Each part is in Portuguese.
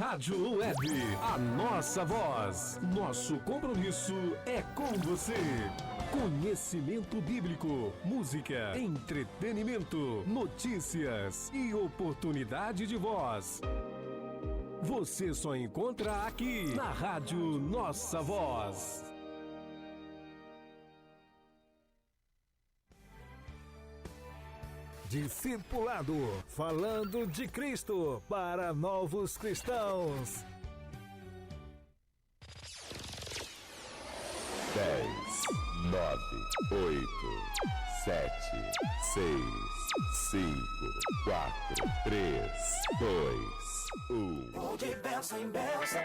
Rádio Web, a nossa voz. Nosso compromisso é com você. Conhecimento bíblico, música, entretenimento, notícias e oportunidade de voz. Você só encontra aqui na Rádio Nossa Voz. Discipulado, falando de Cristo para novos cristãos. 10, 9, 8, 7, 6, 5, 4, 3, 2, 1. Vou de bênção em bênção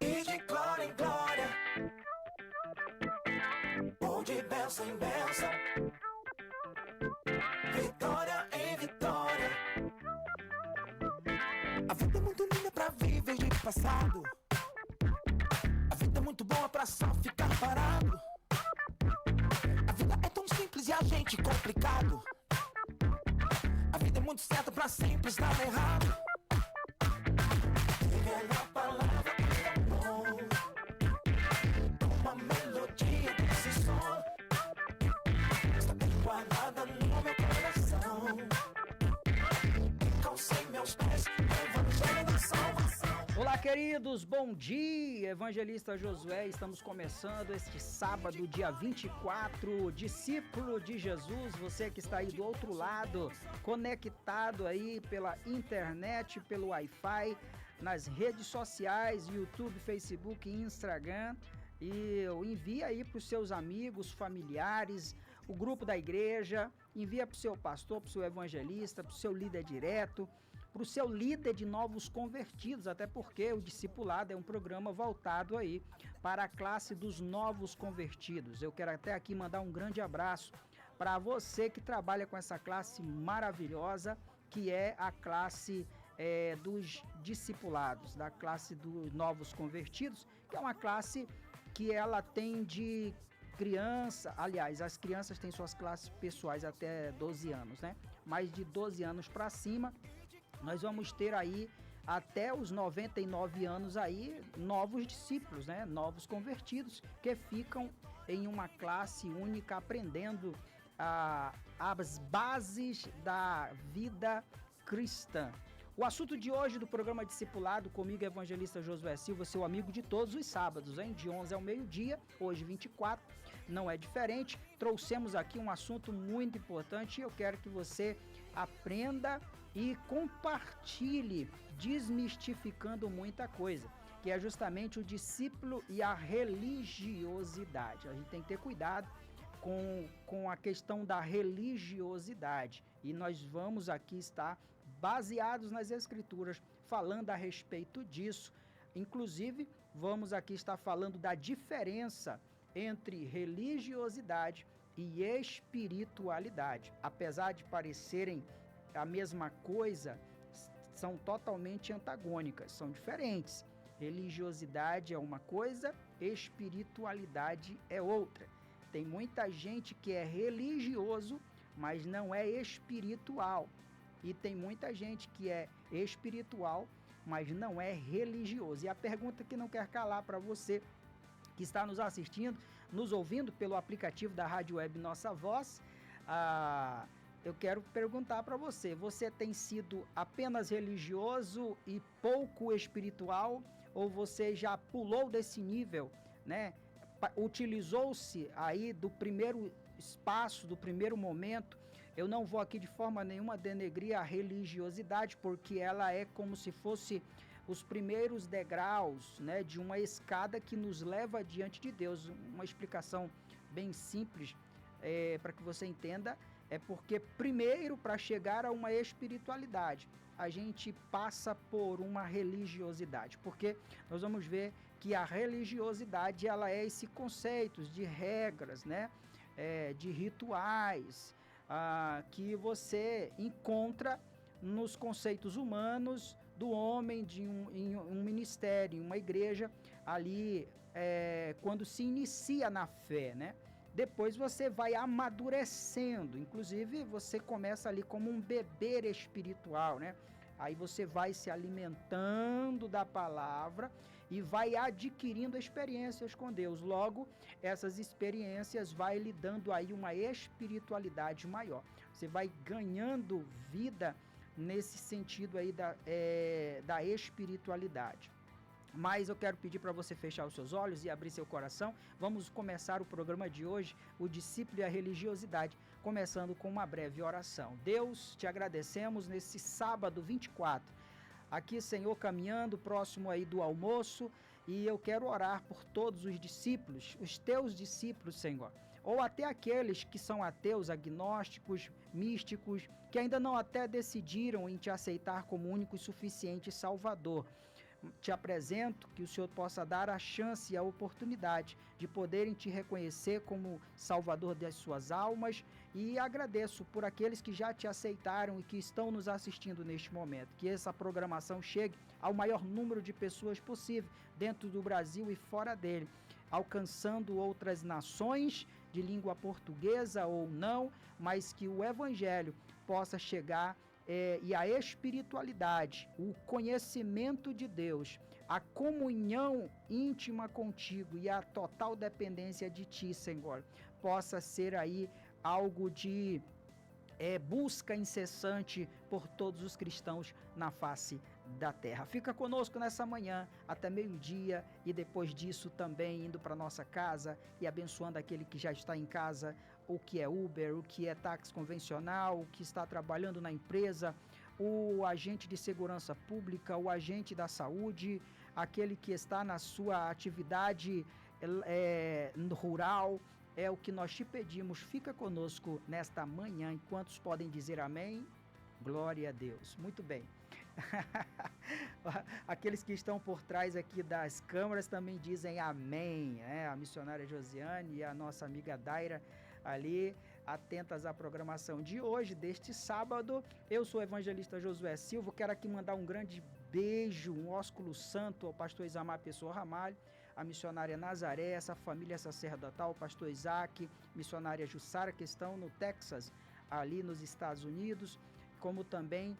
e de glória em glória. Vou de bênção em bênção, vitória em vitória. A vida é muito linda pra viver de passado. A vida é muito boa pra só ficar parado. A vida é tão simples e a gente complicado. A vida é muito certa pra sempre estar errado. Viver na palavra é bom. Uma melodia desse som está guardada no meu coração. Calcei meus pés no evangelho da salvação. Olá, queridos, bom dia, Evangelista Josué, estamos começando este sábado, dia 24, discípulo de Jesus, você que está aí do outro lado, conectado aí pela internet, pelo Wi-Fi, nas redes sociais, YouTube, Facebook e Instagram, e envia aí para os seus amigos, familiares, o grupo da igreja, envia para o seu pastor, para o seu evangelista, para o seu líder direto, para o seu líder de novos convertidos, até porque o discipulado é um programa voltado aí para a classe dos novos convertidos. Eu quero até aqui mandar um grande abraço para você que trabalha com essa classe maravilhosa, que é a classe dos discipulados, da classe dos novos convertidos, que é uma classe que ela tem de criança, aliás, as crianças têm suas classes pessoais até 12 anos, né? Mas de 12 anos para cima, nós vamos ter aí até os 99 anos aí novos discípulos, né? Novos convertidos que ficam em uma classe única aprendendo as bases da vida cristã. O assunto de hoje do programa Discipulado, comigo, Evangelista Josué Silva, seu amigo de todos os sábados, hein? De 11 ao meio-dia, hoje 24, não é diferente. Trouxemos aqui um assunto muito importante e eu quero que você aprenda e compartilhe, desmistificando muita coisa, que é justamente o discípulo e a religiosidade. A gente tem que ter cuidado com a questão da religiosidade. E nós vamos aqui estar baseados nas Escrituras, falando a respeito disso. Inclusive, vamos aqui estar falando da diferença entre religiosidade e espiritualidade. Apesar de parecerem a mesma coisa, são totalmente antagônicas, são diferentes. Religiosidade é uma coisa, espiritualidade é outra. Tem muita gente que é religioso, mas não é espiritual. E tem muita gente que é espiritual, mas não é religioso. E a pergunta que não quer calar para você que está nos assistindo, nos ouvindo pelo aplicativo da Rádio Web Nossa Voz, eu quero perguntar para você, você tem sido apenas religioso e pouco espiritual, ou você já pulou desse nível, né? Utilizou-se aí do primeiro espaço, do primeiro momento? Eu não vou aqui de forma nenhuma denegrir a religiosidade, porque ela é como se fosse os primeiros degraus, né, de uma escada que nos leva diante de Deus. Uma explicação bem simples para que você entenda, é porque primeiro, para chegar a uma espiritualidade, a gente passa por uma religiosidade, porque nós vamos ver que a religiosidade, ela é esse conceito de regras, né, de rituais, que você encontra nos conceitos humanos do homem, em um ministério, em uma igreja, ali, quando se inicia na fé, né? Depois você vai amadurecendo, inclusive você começa ali como um bebê espiritual, né? Aí você vai se alimentando da palavra e vai adquirindo experiências com Deus. Logo, essas experiências vai lhe dando aí uma espiritualidade maior. Você vai ganhando vida nesse sentido aí da espiritualidade. Mas eu quero pedir para você fechar os seus olhos e abrir seu coração. Vamos começar o programa de hoje, o discípulo e a religiosidade, começando com uma breve oração. Deus, te agradecemos nesse sábado 24. Aqui, Senhor, caminhando próximo aí do almoço, e eu quero orar por todos os discípulos, os teus discípulos, Senhor, ou até aqueles que são ateus, agnósticos, místicos, que ainda não até decidiram em te aceitar como único e suficiente Salvador. Te apresento que o Senhor possa dar a chance e a oportunidade de poderem te reconhecer como Salvador das suas almas, e agradeço por aqueles que já te aceitaram e que estão nos assistindo neste momento. Que essa programação chegue ao maior número de pessoas possível dentro do Brasil e fora dele, alcançando outras nações de língua portuguesa ou não, mas que o Evangelho possa chegar e a espiritualidade, o conhecimento de Deus, a comunhão íntima contigo e a total dependência de ti, Senhor, possa ser aí algo de busca incessante por todos os cristãos na face da terra. Fica conosco nessa manhã até meio-dia, e depois disso também indo para nossa casa e abençoando aquele que já está em casa, o que é Uber, o que é táxi convencional, o que está trabalhando na empresa, o agente de segurança pública, o agente da saúde, aquele que está na sua atividade rural. É o que nós te pedimos. Fica conosco nesta manhã. E quantos podem dizer amém? Glória a Deus. Muito bem. Aqueles que estão por trás aqui das câmeras também dizem amém. A missionária Josiane e a nossa amiga Daira ali, atentas à programação de hoje, deste sábado. Eu sou o evangelista Josué Silva. Quero aqui mandar um grande beijo, um ósculo santo ao pastor Isamar Pessoa Ramalho, a missionária Nazaré, essa família sacerdotal, o pastor Isaac, missionária Jussara, que estão no Texas, ali nos Estados Unidos, como também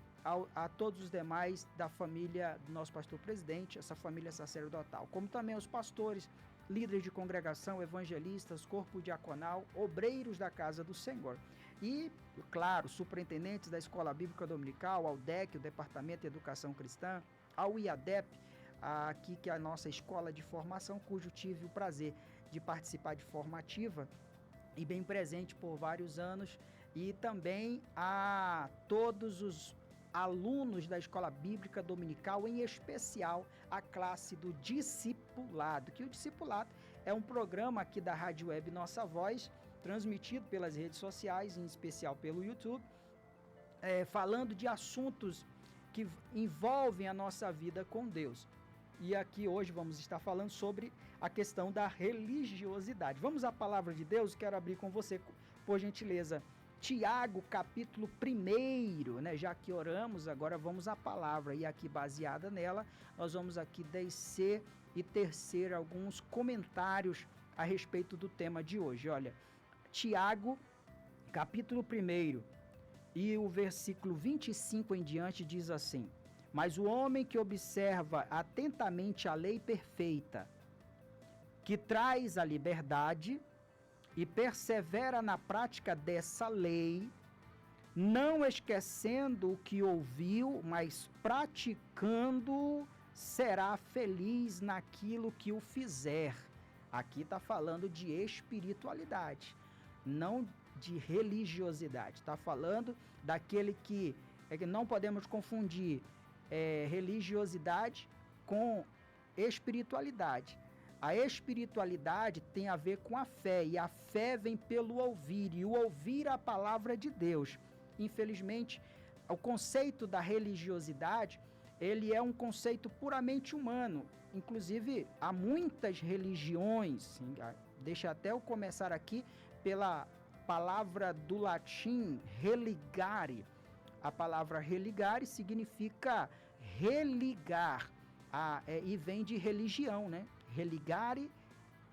a todos os demais da família do nosso pastor presidente, essa família sacerdotal, como também aos pastores, líderes de congregação, evangelistas, corpo diaconal, obreiros da casa do Senhor. E, claro, superintendentes da Escola Bíblica Dominical, ao DEC, o Departamento de Educação Cristã, ao IADEP, aqui que é a nossa escola de formação, cujo tive o prazer de participar de formativa e bem presente por vários anos, e também a todos os alunos da Escola Bíblica Dominical, em especial a classe do discipulado, que o discipulado é um programa aqui da Rádio Web Nossa Voz, transmitido pelas redes sociais, em especial pelo YouTube, falando de assuntos que envolvem a nossa vida com Deus. E aqui hoje vamos estar falando sobre a questão da religiosidade. Vamos à palavra de Deus. Quero abrir com você, por gentileza, Tiago, capítulo 1, né? Já que oramos, agora vamos à palavra, e aqui baseada nela, nós vamos aqui descer e tecer alguns comentários a respeito do tema de hoje. Olha, Tiago, capítulo 1, e o versículo 25 em diante diz assim: mas o homem que observa atentamente a lei perfeita, que traz a liberdade, e persevera na prática dessa lei, não esquecendo o que ouviu, mas praticando, será feliz naquilo que o fizer. Aqui está falando de espiritualidade, não de religiosidade. Está falando daquele que não podemos confundir religiosidade com espiritualidade. A espiritualidade tem a ver com a fé, e a fé vem pelo ouvir, e o ouvir a palavra de Deus. Infelizmente, o conceito da religiosidade, ele é um conceito puramente humano. Inclusive, há muitas religiões, deixa até eu começar aqui pela palavra do latim religare. A palavra religare significa religar, e vem de religião, né? Religare,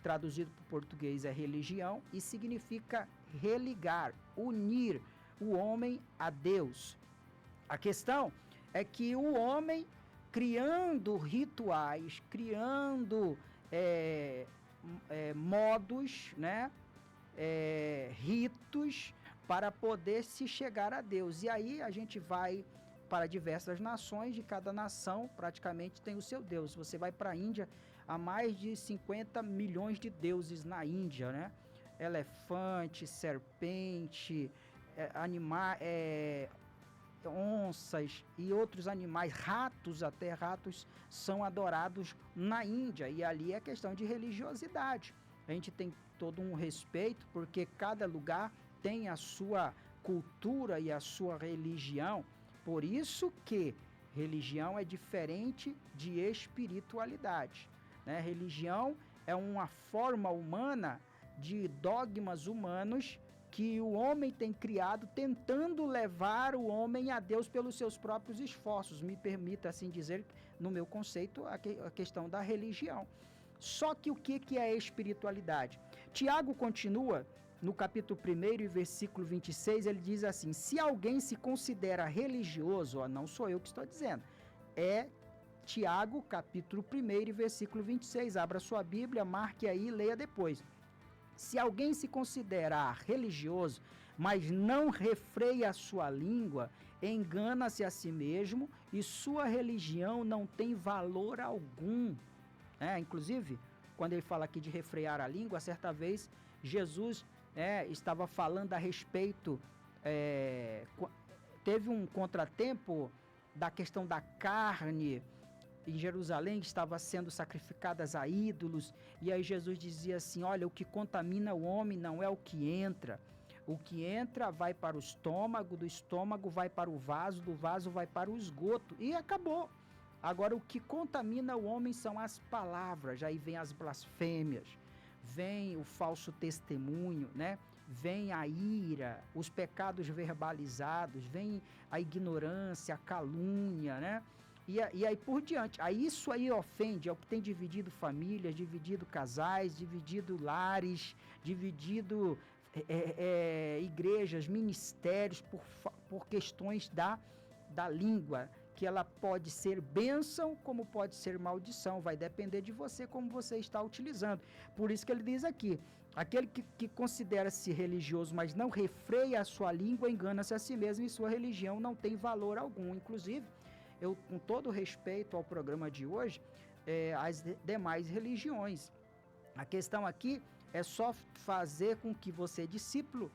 traduzido para o português, é religião, e significa religar, unir o homem a Deus. A questão é que o homem, criando rituais, criando modos, né? Ritos para poder se chegar a Deus. E aí a gente vai para diversas nações, de cada nação praticamente tem o seu Deus. Você vai para a Índia, há mais de 50 milhões de deuses na Índia, né? Elefante, serpente, onças e outros animais, até ratos são adorados na Índia, e ali é questão de religiosidade. A gente tem todo um respeito, porque cada lugar tem a sua cultura e a sua religião. Por isso que religião é diferente de espiritualidade, né? Religião é uma forma humana de dogmas humanos que o homem tem criado, tentando levar o homem a Deus pelos seus próprios esforços. Me permita assim dizer, no meu conceito, a questão da religião. Só que o que é espiritualidade? Tiago continua no capítulo 1 e versículo 26, ele diz assim: se alguém se considera religioso, não sou eu que estou dizendo, é Tiago, capítulo 1 e versículo 26. Abra sua Bíblia, marque aí e leia depois. Se alguém se considera religioso, mas não refreia a sua língua, engana-se a si mesmo e sua religião não tem valor algum. Inclusive, quando ele fala aqui de refrear a língua, certa vez Jesus estava falando a respeito, teve um contratempo da questão da carne em Jerusalém, que estava sendo sacrificadas a ídolos, e aí Jesus dizia assim: olha, o que contamina o homem não é o que entra vai para o estômago, do estômago vai para o vaso, do vaso vai para o esgoto, e acabou. Agora, o que contamina o homem são as palavras, aí vem as blasfêmias, vem o falso testemunho, né? Vem a ira, os pecados verbalizados, vem a ignorância, a calúnia, né? E aí por diante. Isso aí ofende, é o que tem dividido famílias, dividido casais, dividido lares, dividido igrejas, ministérios, por questões da língua, que ela pode ser bênção como pode ser maldição, vai depender de você como você está utilizando. Por isso que ele diz aqui: aquele que considera-se religioso, mas não refreia a sua língua, engana-se a si mesmo e sua religião não tem valor algum. Inclusive, eu, com todo respeito ao programa de hoje, as demais religiões, a questão aqui é só fazer com que você, discípulo,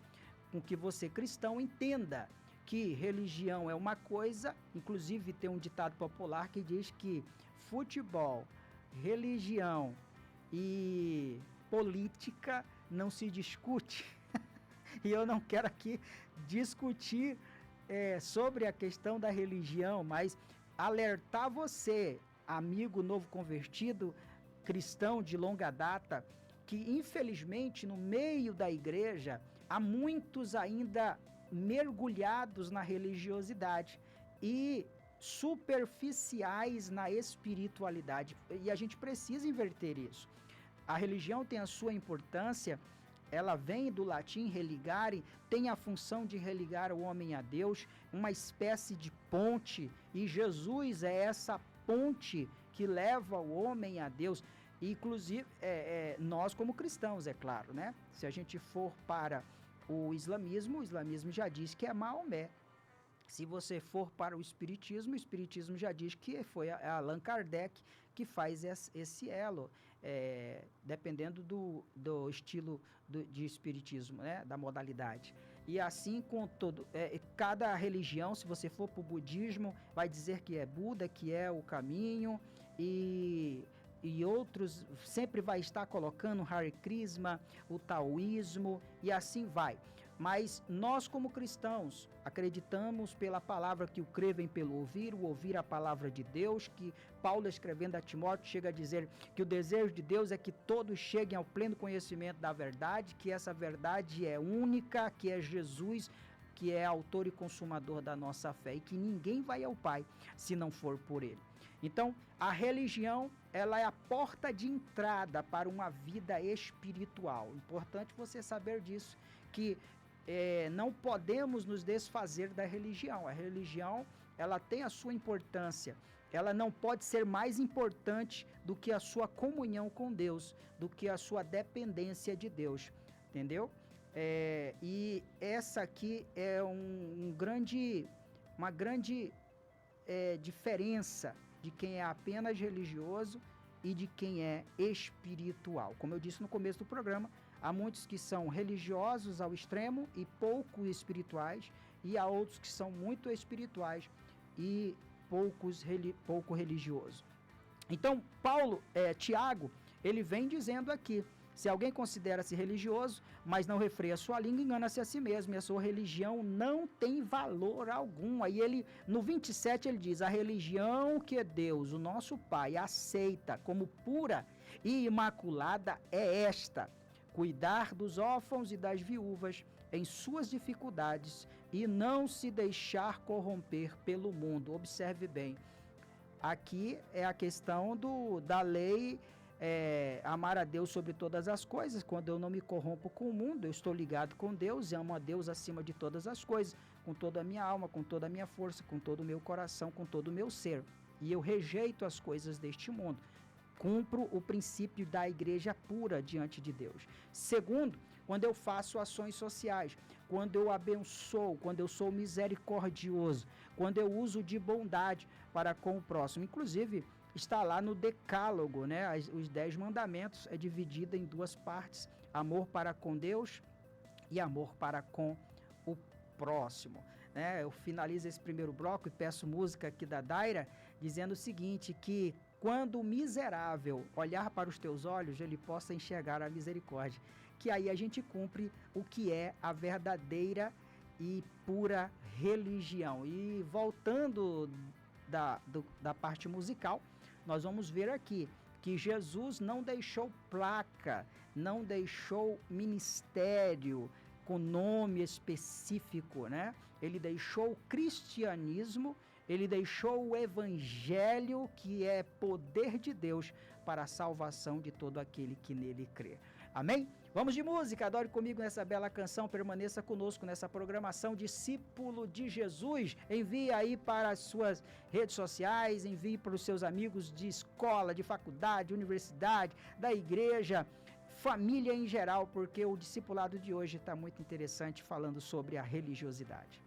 com que você, cristão, entenda que religião é uma coisa. Inclusive tem um ditado popular que diz que futebol, religião e política não se discute. E eu não quero aqui discutir sobre a questão da religião, mas alertar você, amigo novo convertido, cristão de longa data, que infelizmente no meio da igreja há muitos ainda mergulhados na religiosidade e superficiais na espiritualidade, e a gente precisa inverter isso. A religião tem a sua importância, ela vem do latim religare, tem a função de religar o homem a Deus, uma espécie de ponte, e Jesus é essa ponte que leva o homem a Deus. Inclusive nós como cristãos, é claro, né? Se a gente for para o islamismo já diz que é Maomé. Se você for para o espiritismo já diz que foi Allan Kardec que faz esse elo, dependendo do estilo de espiritismo, né, da modalidade. E assim com todo, cada religião, se você for para o budismo, vai dizer que é Buda, que é o caminho, e outros sempre vai estar colocando o Hare Krishna, o taoísmo, e assim vai. Mas nós, como cristãos, acreditamos pela palavra que o crê vem pelo ouvir, o ouvir a palavra de Deus, que Paulo, escrevendo a Timóteo, chega a dizer que o desejo de Deus é que todos cheguem ao pleno conhecimento da verdade, que essa verdade é única, que é Jesus, que é autor e consumador da nossa fé, e que ninguém vai ao Pai se não for por Ele. Então, a religião, ela é a porta de entrada para uma vida espiritual. Importante você saber disso, que não podemos nos desfazer da religião. A religião, ela tem a sua importância. Ela não pode ser mais importante do que a sua comunhão com Deus, do que a sua dependência de Deus, entendeu? E essa aqui é uma grande diferença de quem é apenas religioso e de quem é espiritual. Como eu disse no começo do programa, há muitos que são religiosos ao extremo e pouco espirituais, e há outros que são muito espirituais e pouco religioso. Então, Tiago, ele vem dizendo aqui, se alguém considera-se religioso, mas não refreia sua língua, engana-se a si mesmo, e a sua religião não tem valor algum. Aí ele, no 27, ele diz, a religião que Deus, o nosso Pai, aceita como pura e imaculada é esta, cuidar dos órfãos e das viúvas em suas dificuldades e não se deixar corromper pelo mundo. Observe bem, aqui é a questão da lei, amar a Deus sobre todas as coisas. Quando eu não me corrompo com o mundo, eu estou ligado com Deus e amo a Deus acima de todas as coisas, com toda a minha alma, com toda a minha força, com todo o meu coração, com todo o meu ser. E eu rejeito as coisas deste mundo. Cumpro o princípio da igreja pura diante de Deus. Segundo, quando eu faço ações sociais, quando eu abençoo, quando eu sou misericordioso, quando eu uso de bondade para com o próximo. Inclusive, está lá no Decálogo, né? Os 10 mandamentos é dividido em 2 partes, amor para com Deus e amor para com o próximo. Eu finalizo esse primeiro bloco e peço música aqui da Daira, dizendo o seguinte, que quando o miserável olhar para os teus olhos, ele possa enxergar a misericórdia. Que aí a gente cumpre o que é a verdadeira e pura religião. E voltando da parte musical, nós vamos ver aqui que Jesus não deixou placa, não deixou ministério com nome específico, né? Ele deixou o cristianismo, ele deixou o evangelho, que é poder de Deus para a salvação de todo aquele que nele crê. Amém? Vamos de música, adore comigo nessa bela canção, permaneça conosco nessa programação Discípulo de Jesus. Envie aí para as suas redes sociais, envie para os seus amigos de escola, de faculdade, universidade, da igreja, família em geral, porque o discipulado de hoje está muito interessante, falando sobre a religiosidade.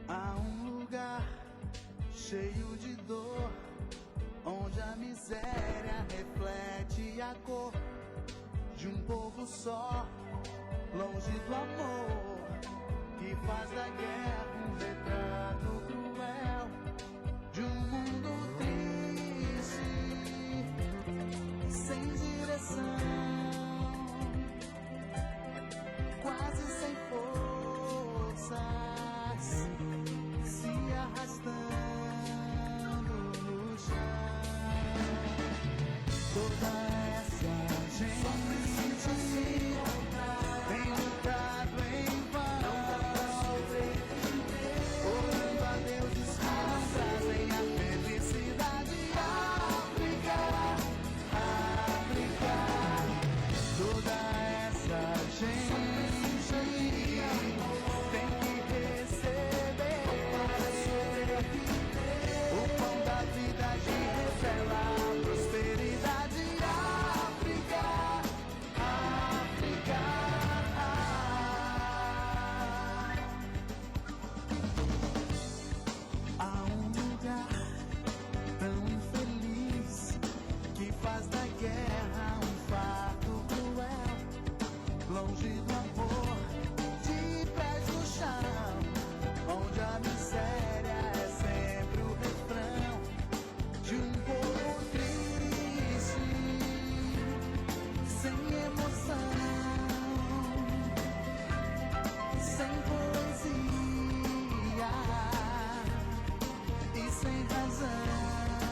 Há um lugar cheio de dor, onde a miséria reflete a cor de um povo só, longe do amor, que faz da guerra um retrato cruel de um mundo triste, sem direção, quase sem forças, se arrastando no chão. Toda essa gente só precisa se encontrar, tem lutado em vão, orando a deuses que não trazem a felicidade. África, África, toda essa gente tem que receber o pão da vida que revela a prosperidade. África, África. Há um lugar tão infeliz que faz da guerra um fato cruel, longe do amor, de pés no chão, onde a miséria é sempre o refrão de um povo triste, sem emoção, sem poesia e sem razão.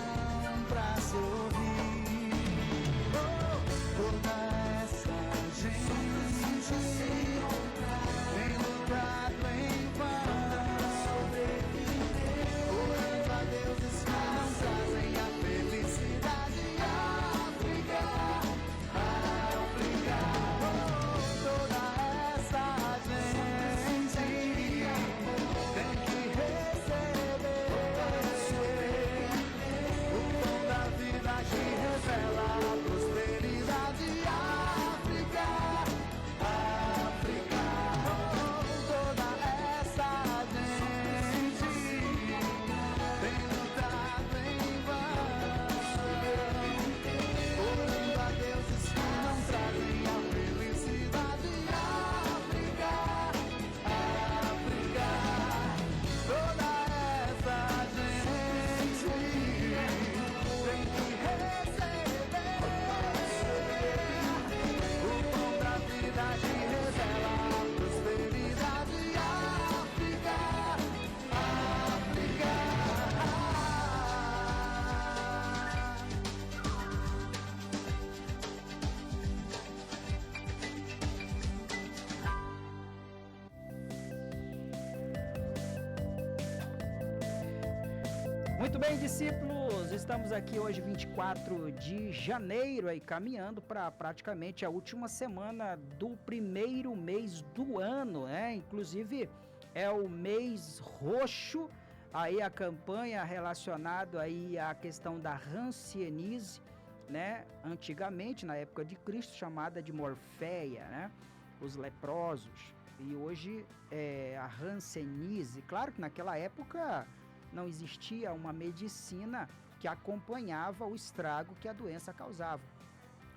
Muito bem, discípulos, estamos aqui hoje 24 de janeiro, aí caminhando para praticamente a última semana do primeiro mês do ano, né? Inclusive é o mês roxo, aí a campanha relacionada aí à questão da hanseníase, né? Antigamente, na época de Cristo, chamada de morféia, né? Os leprosos. E hoje é a hanseníase. Claro que naquela época não existia uma medicina que acompanhava o estrago que a doença causava.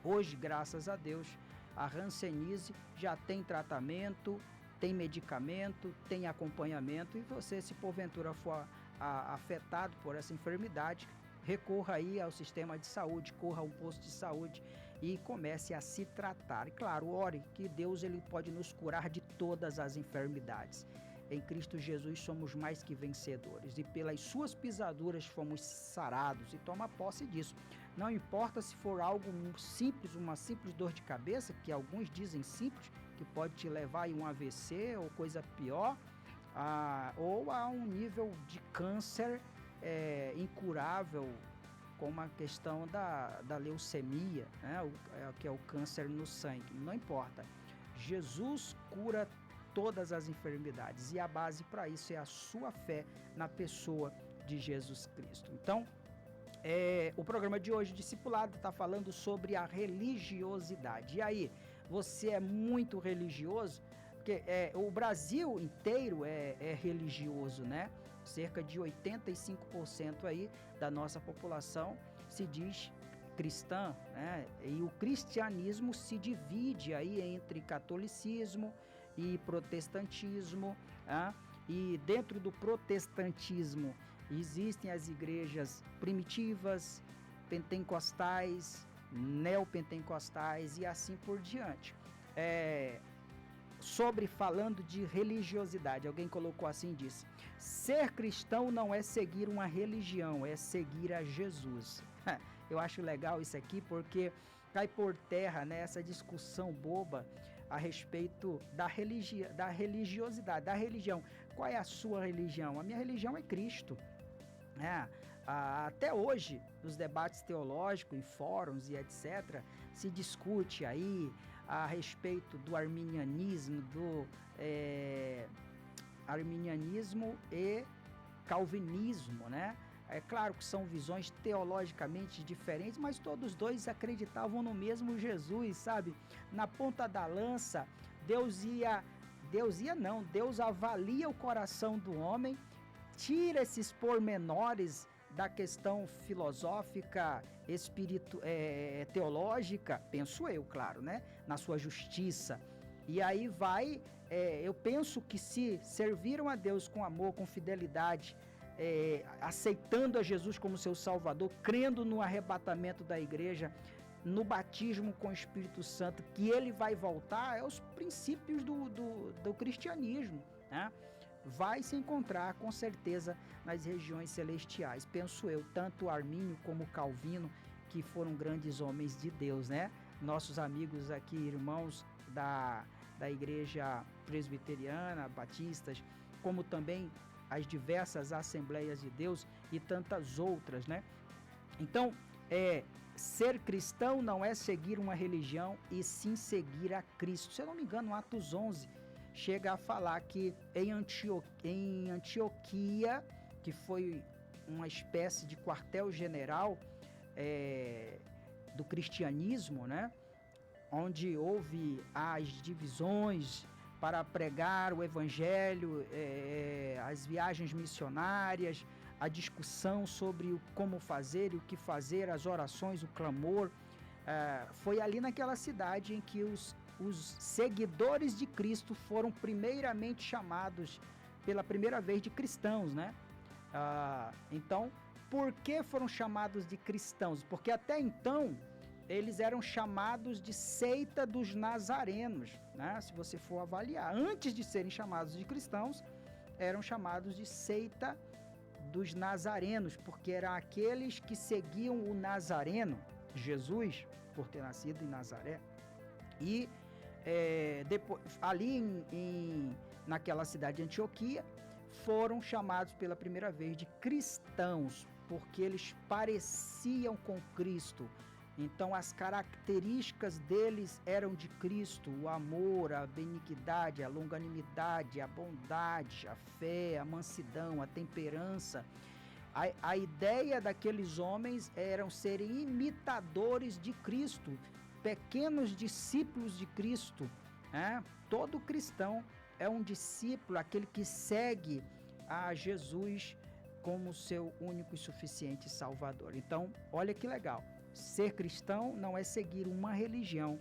Hoje, graças a Deus, a hanseníase já tem tratamento, tem medicamento, tem acompanhamento, e você, se porventura for afetado por essa enfermidade, recorra aí ao sistema de saúde, corra a um posto de saúde e comece a se tratar. E claro, ore que Deus ele pode nos curar de todas as enfermidades. Em Cristo Jesus somos mais que vencedores, e pelas suas pisaduras fomos sarados, e toma posse disso. Não importa se for algo simples, uma simples dor de cabeça, que alguns dizem simples, que pode te levar a um AVC ou coisa pior, ou a um nível de câncer incurável, como a questão da leucemia, né? Que é o câncer no sangue. Não importa, Jesus cura todas as enfermidades, e a base para isso é a sua fé na pessoa de Jesus Cristo. Então, o programa de hoje, Discipulado, está falando sobre a religiosidade. E aí, você é muito religioso? Porque o Brasil inteiro é religioso, né? Cerca de 85% aí da nossa população se diz cristã, né? E o cristianismo se divide aí entre catolicismo e protestantismo, e dentro do protestantismo existem as igrejas primitivas, pentecostais, neopentecostais e assim por diante. Falando de religiosidade, alguém colocou assim, disse: ser cristão não é seguir uma religião, é seguir a Jesus. Eu acho legal isso aqui, porque cai por terra, né, essa discussão boba a respeito da religiosidade, da religião. Qual é a sua religião? A minha religião é Cristo. Até hoje, nos debates teológicos, em fóruns e etc., se discute aí a respeito do arminianismo, arminianismo e calvinismo, né? É claro que são visões teologicamente diferentes, mas todos dois acreditavam no mesmo Jesus, sabe? Na ponta da lança, Deus avalia o coração do homem, tira esses pormenores da questão filosófica, teológica, penso eu, claro, né? Na sua justiça. E aí eu penso que se serviram a Deus com amor, com fidelidade, aceitando a Jesus como seu Salvador, crendo no arrebatamento da igreja, no batismo com o Espírito Santo, que ele vai voltar, é os princípios do cristianismo, né? Vai se encontrar com certeza nas regiões celestiais, penso eu, tanto Armínio como Calvino, que foram grandes homens de Deus, né? Nossos amigos aqui, irmãos da igreja presbiteriana, batistas, como também as diversas Assembleias de Deus e tantas outras, né? Então, ser cristão não é seguir uma religião, e sim seguir a Cristo. Se eu não me engano, Atos 11 chega a falar que em Antioquia, que foi uma espécie de quartel-general do cristianismo, né? Onde houve as divisões para pregar o evangelho, as viagens missionárias, a discussão sobre como fazer e o que fazer, as orações, o clamor. Foi ali naquela cidade em que os seguidores de Cristo foram primeiramente chamados pela primeira vez de cristãos, né? Então, por que foram chamados de cristãos? Porque até então eles eram chamados de seita dos nazarenos, né? Se você for avaliar, antes de serem chamados de cristãos, eram chamados de seita dos nazarenos, porque eram aqueles que seguiam o Nazareno, Jesus, por ter nascido em Nazaré. E depois, ali naquela cidade de Antioquia, foram chamados pela primeira vez de cristãos, porque eles pareciam com Cristo. Então as características deles eram de Cristo: o amor, a benignidade, a longanimidade, a bondade, a fé, a mansidão, a temperança. A ideia daqueles homens eram serem imitadores de Cristo, pequenos discípulos de Cristo. Todo cristão é um discípulo, aquele que segue a Jesus como seu único e suficiente Salvador. Então, olha que legal. Ser cristão não é seguir uma religião,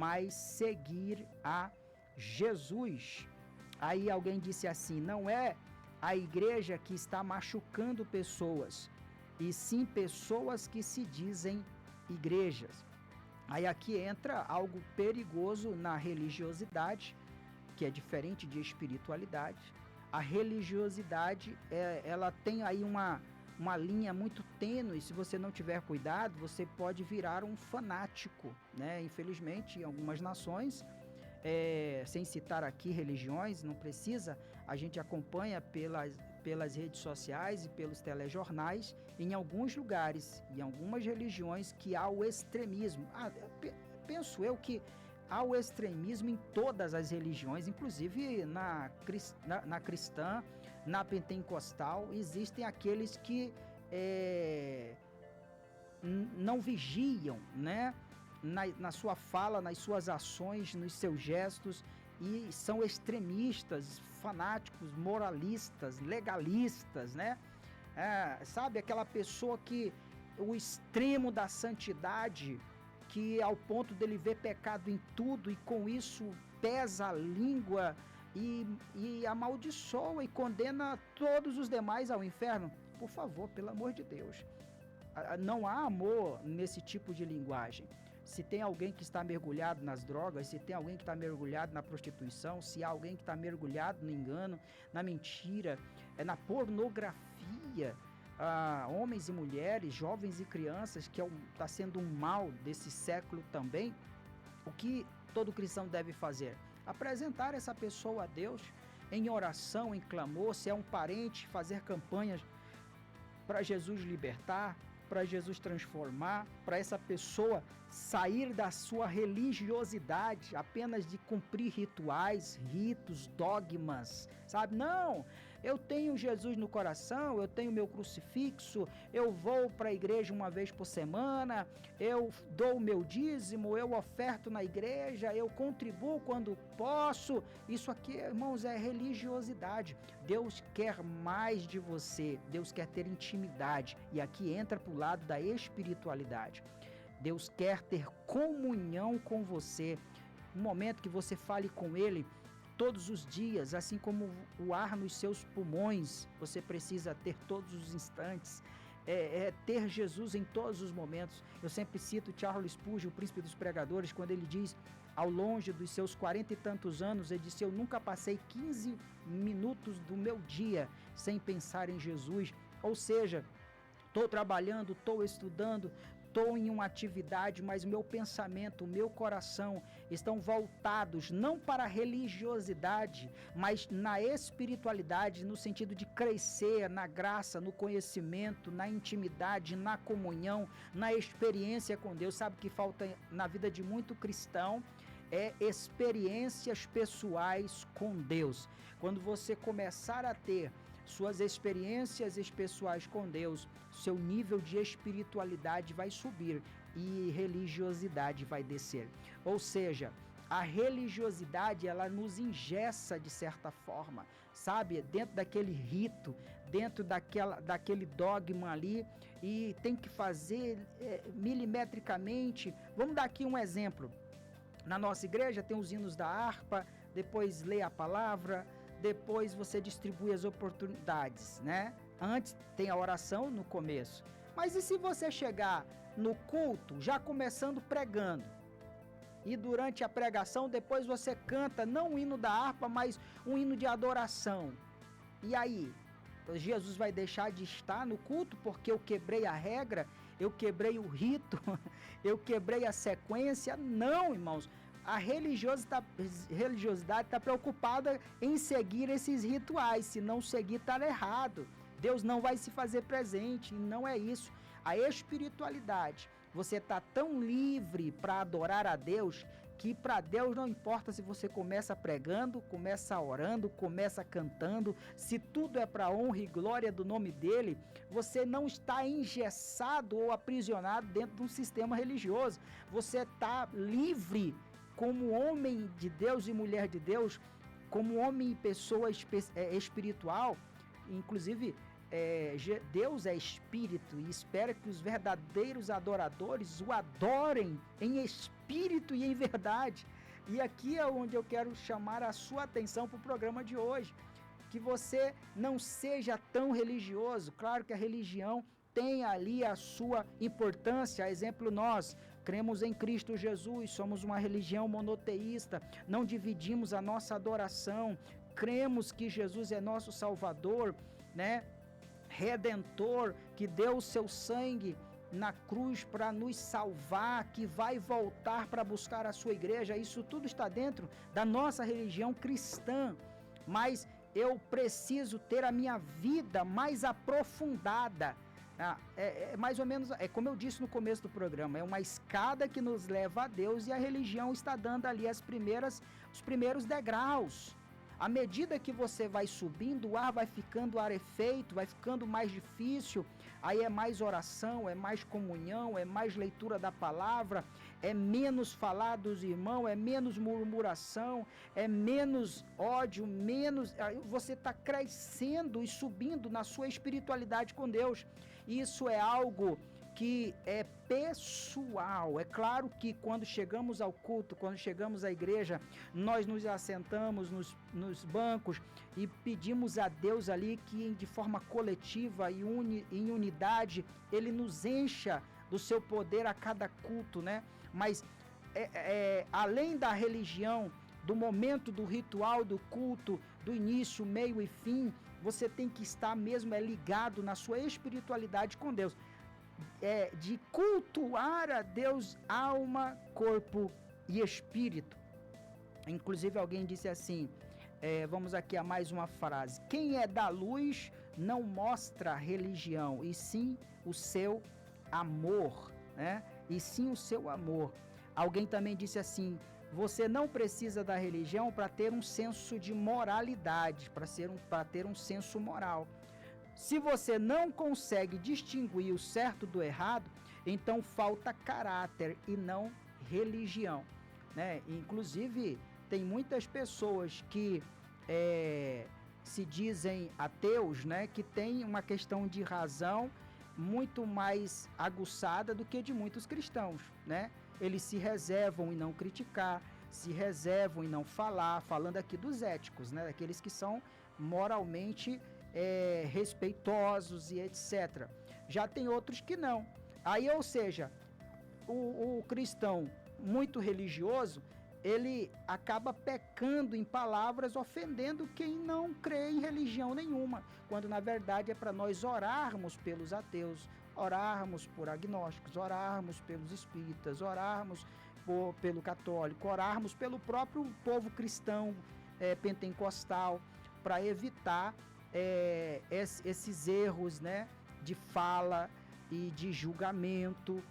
mas seguir a Jesus. Aí alguém disse assim: não é a igreja que está machucando pessoas, e sim pessoas que se dizem igrejas. Aí aqui entra algo perigoso na religiosidade, que é diferente de espiritualidade. A religiosidade, ela tem aí uma linha muito tênue. Se você não tiver cuidado, você pode virar um fanático, né? Infelizmente, em algumas nações, sem citar aqui religiões, não precisa, a gente acompanha pelas redes sociais e pelos telejornais, em alguns lugares, em algumas religiões, que há o extremismo. Penso eu que há o extremismo em todas as religiões, inclusive na cristã, na pentecostal, existem aqueles que não vigiam, né? Na sua fala, nas suas ações, nos seus gestos, e são extremistas, fanáticos, moralistas, legalistas, né? Sabe, aquela pessoa que o extremo da santidade, que ao ponto dele ver pecado em tudo, e com isso pesa a língua e amaldiçoa e condena todos os demais ao inferno. Por favor, pelo amor de Deus, não há amor nesse tipo de linguagem. Se tem alguém que está mergulhado nas drogas, se tem alguém que está mergulhado na prostituição, se há alguém que está mergulhado no engano, na mentira, na pornografia, homens e mulheres, jovens e crianças, que está sendo um mal desse século também, o que todo cristão deve fazer? Apresentar essa pessoa a Deus em oração, em clamor. Se é um parente, fazer campanhas para Jesus libertar, para Jesus transformar, para essa pessoa sair da sua religiosidade apenas de cumprir rituais, ritos, dogmas, sabe? Não, eu tenho Jesus no coração, eu tenho meu crucifixo, eu vou para a igreja uma vez por semana, eu dou o meu dízimo, eu oferto na igreja, eu contribuo quando posso. Isso aqui, irmãos, é religiosidade. Deus quer mais de você, Deus quer ter intimidade, e aqui entra para o lado da espiritualidade. Deus quer ter comunhão com você, um momento que você fale com Ele todos os dias, assim como o ar nos seus pulmões, você precisa ter todos os instantes, ter Jesus em todos os momentos. Eu sempre cito Charles Spurgeon, o príncipe dos pregadores, quando ele diz, ao longe dos seus 40 e tantos anos, ele disse: eu nunca passei 15 minutos do meu dia sem pensar em Jesus. Ou seja, estou trabalhando, estou estudando, estou em uma atividade, mas o meu pensamento, o meu coração estão voltados não para a religiosidade, mas na espiritualidade, no sentido de crescer na graça, no conhecimento, na intimidade, na comunhão, na experiência com Deus. Sabe o que falta na vida de muito cristão? Experiências pessoais com Deus. Quando você começar a ter suas experiências pessoais com Deus, seu nível de espiritualidade vai subir e religiosidade vai descer. Ou seja, a religiosidade, ela nos engessa de certa forma, sabe? Dentro daquele rito, dentro daquele dogma ali, e tem que fazer milimetricamente. Vamos dar aqui um exemplo. Na nossa igreja tem os hinos da harpa, depois lê a palavra, depois você distribui as oportunidades, né? Antes tem a oração no começo. Mas e se você chegar no culto já começando pregando? E durante a pregação depois você canta não o hino da harpa, mas um hino de adoração. E aí? Jesus vai deixar de estar no culto porque eu quebrei a regra? Eu quebrei o rito? Eu quebrei a sequência? Não, irmãos. A religiosidade está preocupada em seguir esses rituais. Se não seguir, está errado. Deus não vai se fazer presente, e não é isso. A espiritualidade, você está tão livre para adorar a Deus, que para Deus não importa se você começa pregando, começa orando, começa cantando, se tudo é para honra e glória do nome dele, você não está engessado ou aprisionado dentro de um sistema religioso. Você está livre como homem de Deus e mulher de Deus, como homem e pessoa espiritual. Inclusive, Deus é espírito e espera que os verdadeiros adoradores o adorem em espírito e em verdade. E aqui é onde eu quero chamar a sua atenção para o programa de hoje, que você não seja tão religioso. Claro que a religião tem ali a sua importância, exemplo nós cremos em Cristo Jesus, somos uma religião monoteísta, não dividimos a nossa adoração, cremos que Jesus é nosso Salvador, né? Redentor, que deu o seu sangue na cruz para nos salvar, que vai voltar para buscar a sua igreja. Isso tudo está dentro da nossa religião cristã, mas eu preciso ter a minha vida mais aprofundada. Mais ou menos, como eu disse no começo do programa, é uma escada que nos leva a Deus, e a religião está dando ali os primeiros degraus. À medida que você vai subindo, o ar vai ficando rarefeito, vai ficando mais difícil, aí é mais oração, é mais comunhão, é mais leitura da palavra, é menos falar dos irmãos, é menos murmuração, é menos ódio, você está crescendo e subindo na sua espiritualidade com Deus. Isso é algo que é pessoal. É claro que quando chegamos ao culto, quando chegamos à igreja, nós nos assentamos nos bancos e pedimos a Deus ali que de forma coletiva e em unidade, Ele nos encha do seu poder a cada culto, né? Mas além da religião, do momento do ritual, do culto, do início, meio e fim, você tem que estar mesmo ligado na sua espiritualidade com Deus. De cultuar a Deus, alma, corpo e espírito. Inclusive alguém disse assim, vamos aqui a mais uma frase: quem é da luz não mostra religião, e sim o seu amor, né? E sim o seu amor. Alguém também disse assim: você não precisa da religião para ter um senso de moralidade, para ter um senso moral. Se você não consegue distinguir o certo do errado, então falta caráter e não religião, né? Inclusive, tem muitas pessoas que se dizem ateus, né? Que tem uma questão de razão muito mais aguçada do que de muitos cristãos, né? Eles se reservam em não criticar, se reservam em não falar, falando aqui dos éticos, né? Daqueles que são moralmente respeitosos e etc. Já tem outros que não. Aí, ou seja, o cristão muito religioso, ele acaba pecando em palavras, ofendendo quem não crê em religião nenhuma, quando na verdade é para nós orarmos pelos ateus, orarmos por agnósticos, orarmos pelos espíritas, orarmos pelo católico, orarmos pelo próprio povo cristão pentecostal, para evitar esses erros, né, de fala e de julgamento,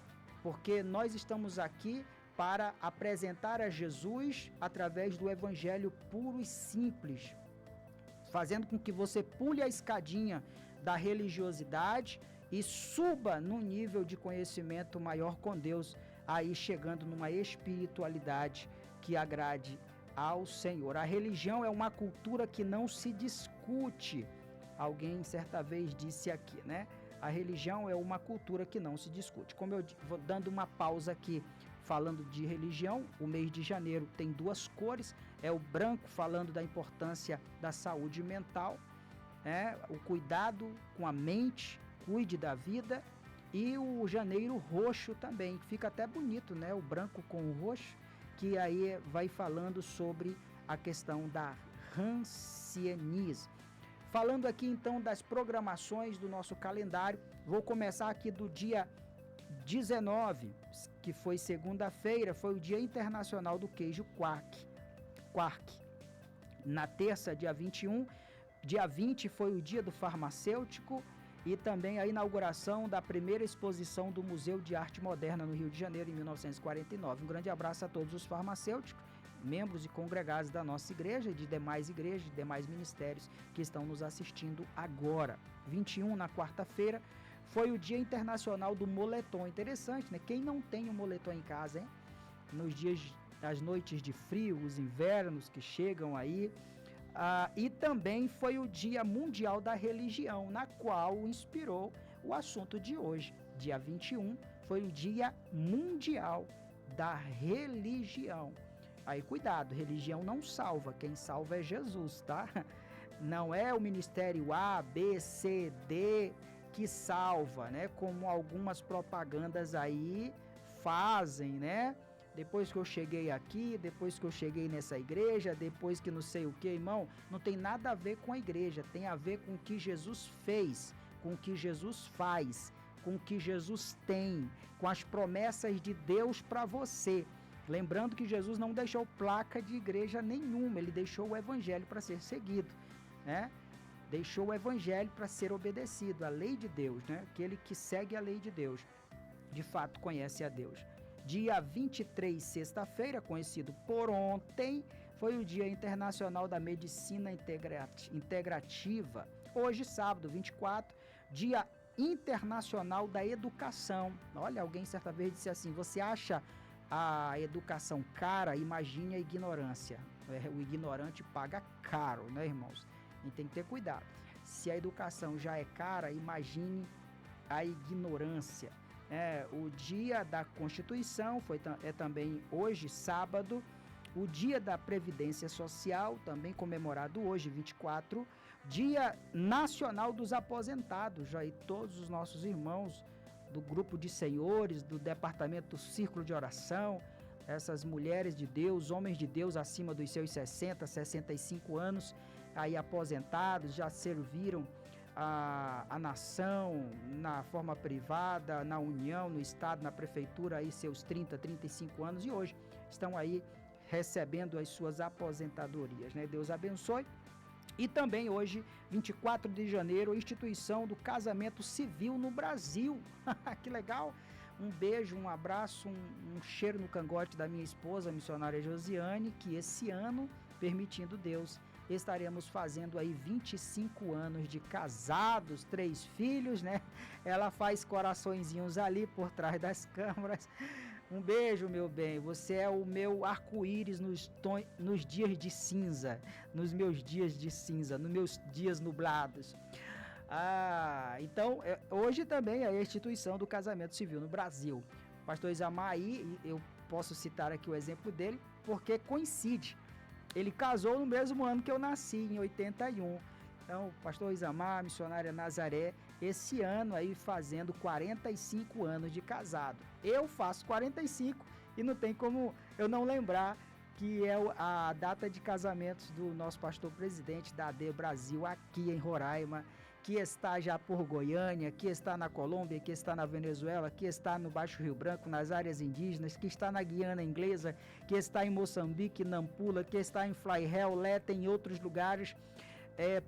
porque nós estamos aqui para apresentar a Jesus através do evangelho puro e simples, fazendo com que você pule a escadinha da religiosidade e suba num nível de conhecimento maior com Deus, aí chegando numa espiritualidade que agrade ao Senhor. A religião é uma cultura que não se discute. Alguém certa vez disse aqui, né? A religião é uma cultura que não se discute. Como eu vou dando uma pausa aqui, falando de religião, o mês de janeiro tem duas cores, é o branco falando da importância da saúde mental, o cuidado com a mente, cuide da vida, e o janeiro roxo também, que fica até bonito, né? O branco com o roxo, que aí vai falando sobre a questão da rancianice. Falando aqui então das programações do nosso calendário, vou começar aqui do dia 19, que foi segunda-feira, foi o Dia Internacional do Queijo Quark. Na terça, dia 21, Dia 20 foi o dia do farmacêutico e também a inauguração da primeira exposição do Museu de Arte Moderna no Rio de Janeiro em 1949. Um grande abraço a todos os farmacêuticos, membros e congregados da nossa igreja, de demais igrejas, de demais ministérios que estão nos assistindo agora. 21, na quarta-feira, foi o Dia Internacional do Moletom. Interessante, né? Quem não tem um moletom em casa, hein? Nos dias, das noites de frio, os invernos que chegam aí. E também foi o Dia Mundial da Religião, na qual inspirou o assunto de hoje. Dia 21 foi o Dia Mundial da Religião. Aí cuidado, religião não salva, quem salva é Jesus, tá? Não é o ministério A, B, C, D que salva, né? Como algumas propagandas aí fazem, né? Depois que eu cheguei aqui, depois que eu cheguei nessa igreja, depois que não sei o que, irmão, não tem nada a ver com a igreja, tem a ver com o que Jesus fez, com o que Jesus faz, com o que Jesus tem, com as promessas de Deus para você. Lembrando que Jesus não deixou placa de igreja nenhuma, ele deixou o evangelho para ser seguido, né? Deixou o evangelho para ser obedecido, a lei de Deus, né? Aquele que segue a lei de Deus, de fato conhece a Deus. Dia 23, sexta-feira, conhecido por ontem, foi o Dia Internacional da Medicina Integrativa. Hoje, sábado, 24, Dia Internacional da Educação. Olha, alguém certa vez disse assim, você acha a educação cara? Imagine a ignorância. O ignorante paga caro, né, irmãos? E tem que ter cuidado. Se a educação já é cara, imagine a ignorância. O Dia da Constituição é também hoje, sábado. O Dia da Previdência Social, também comemorado hoje, 24. Dia Nacional dos Aposentados. Aí todos os nossos irmãos do grupo de senhores, do departamento do Círculo de Oração, essas mulheres de Deus, homens de Deus acima dos seus 60, 65 anos, aí aposentados, já serviram a nação na forma privada, na União, no Estado, na Prefeitura, aí seus 30, 35 anos, e hoje estão aí recebendo as suas aposentadorias, né? Deus abençoe. E também hoje, 24 de janeiro, a instituição do casamento civil no Brasil. Que legal! Um beijo, um abraço, um cheiro no cangote da minha esposa, a missionária Josiane, que esse ano, permitindo Deus, estaremos fazendo aí 25 anos de casados, 3 filhos, né? Ela faz coraçõezinhos ali por trás das câmeras. Um beijo, meu bem. Você é o meu arco-íris nos dias de cinza, nos meus dias de cinza, nos meus dias nublados. Então, hoje também é a instituição do casamento civil no Brasil. O pastor Isamar aí, eu posso citar aqui o exemplo dele, porque coincide. Ele casou no mesmo ano que eu nasci, em 81. Então, o pastor Isamar, missionária Nazaré, esse ano aí fazendo 45 anos de casado. Eu faço 45 e não tem como eu não lembrar que é a data de casamentos do nosso pastor presidente da AD Brasil aqui em Roraima, que está já por Goiânia, que está na Colômbia, que está na Venezuela, que está no Baixo Rio Branco, nas áreas indígenas, que está na Guiana Inglesa, que está em Moçambique, Nampula, que está em Fly-Hell, Leta, em outros lugares,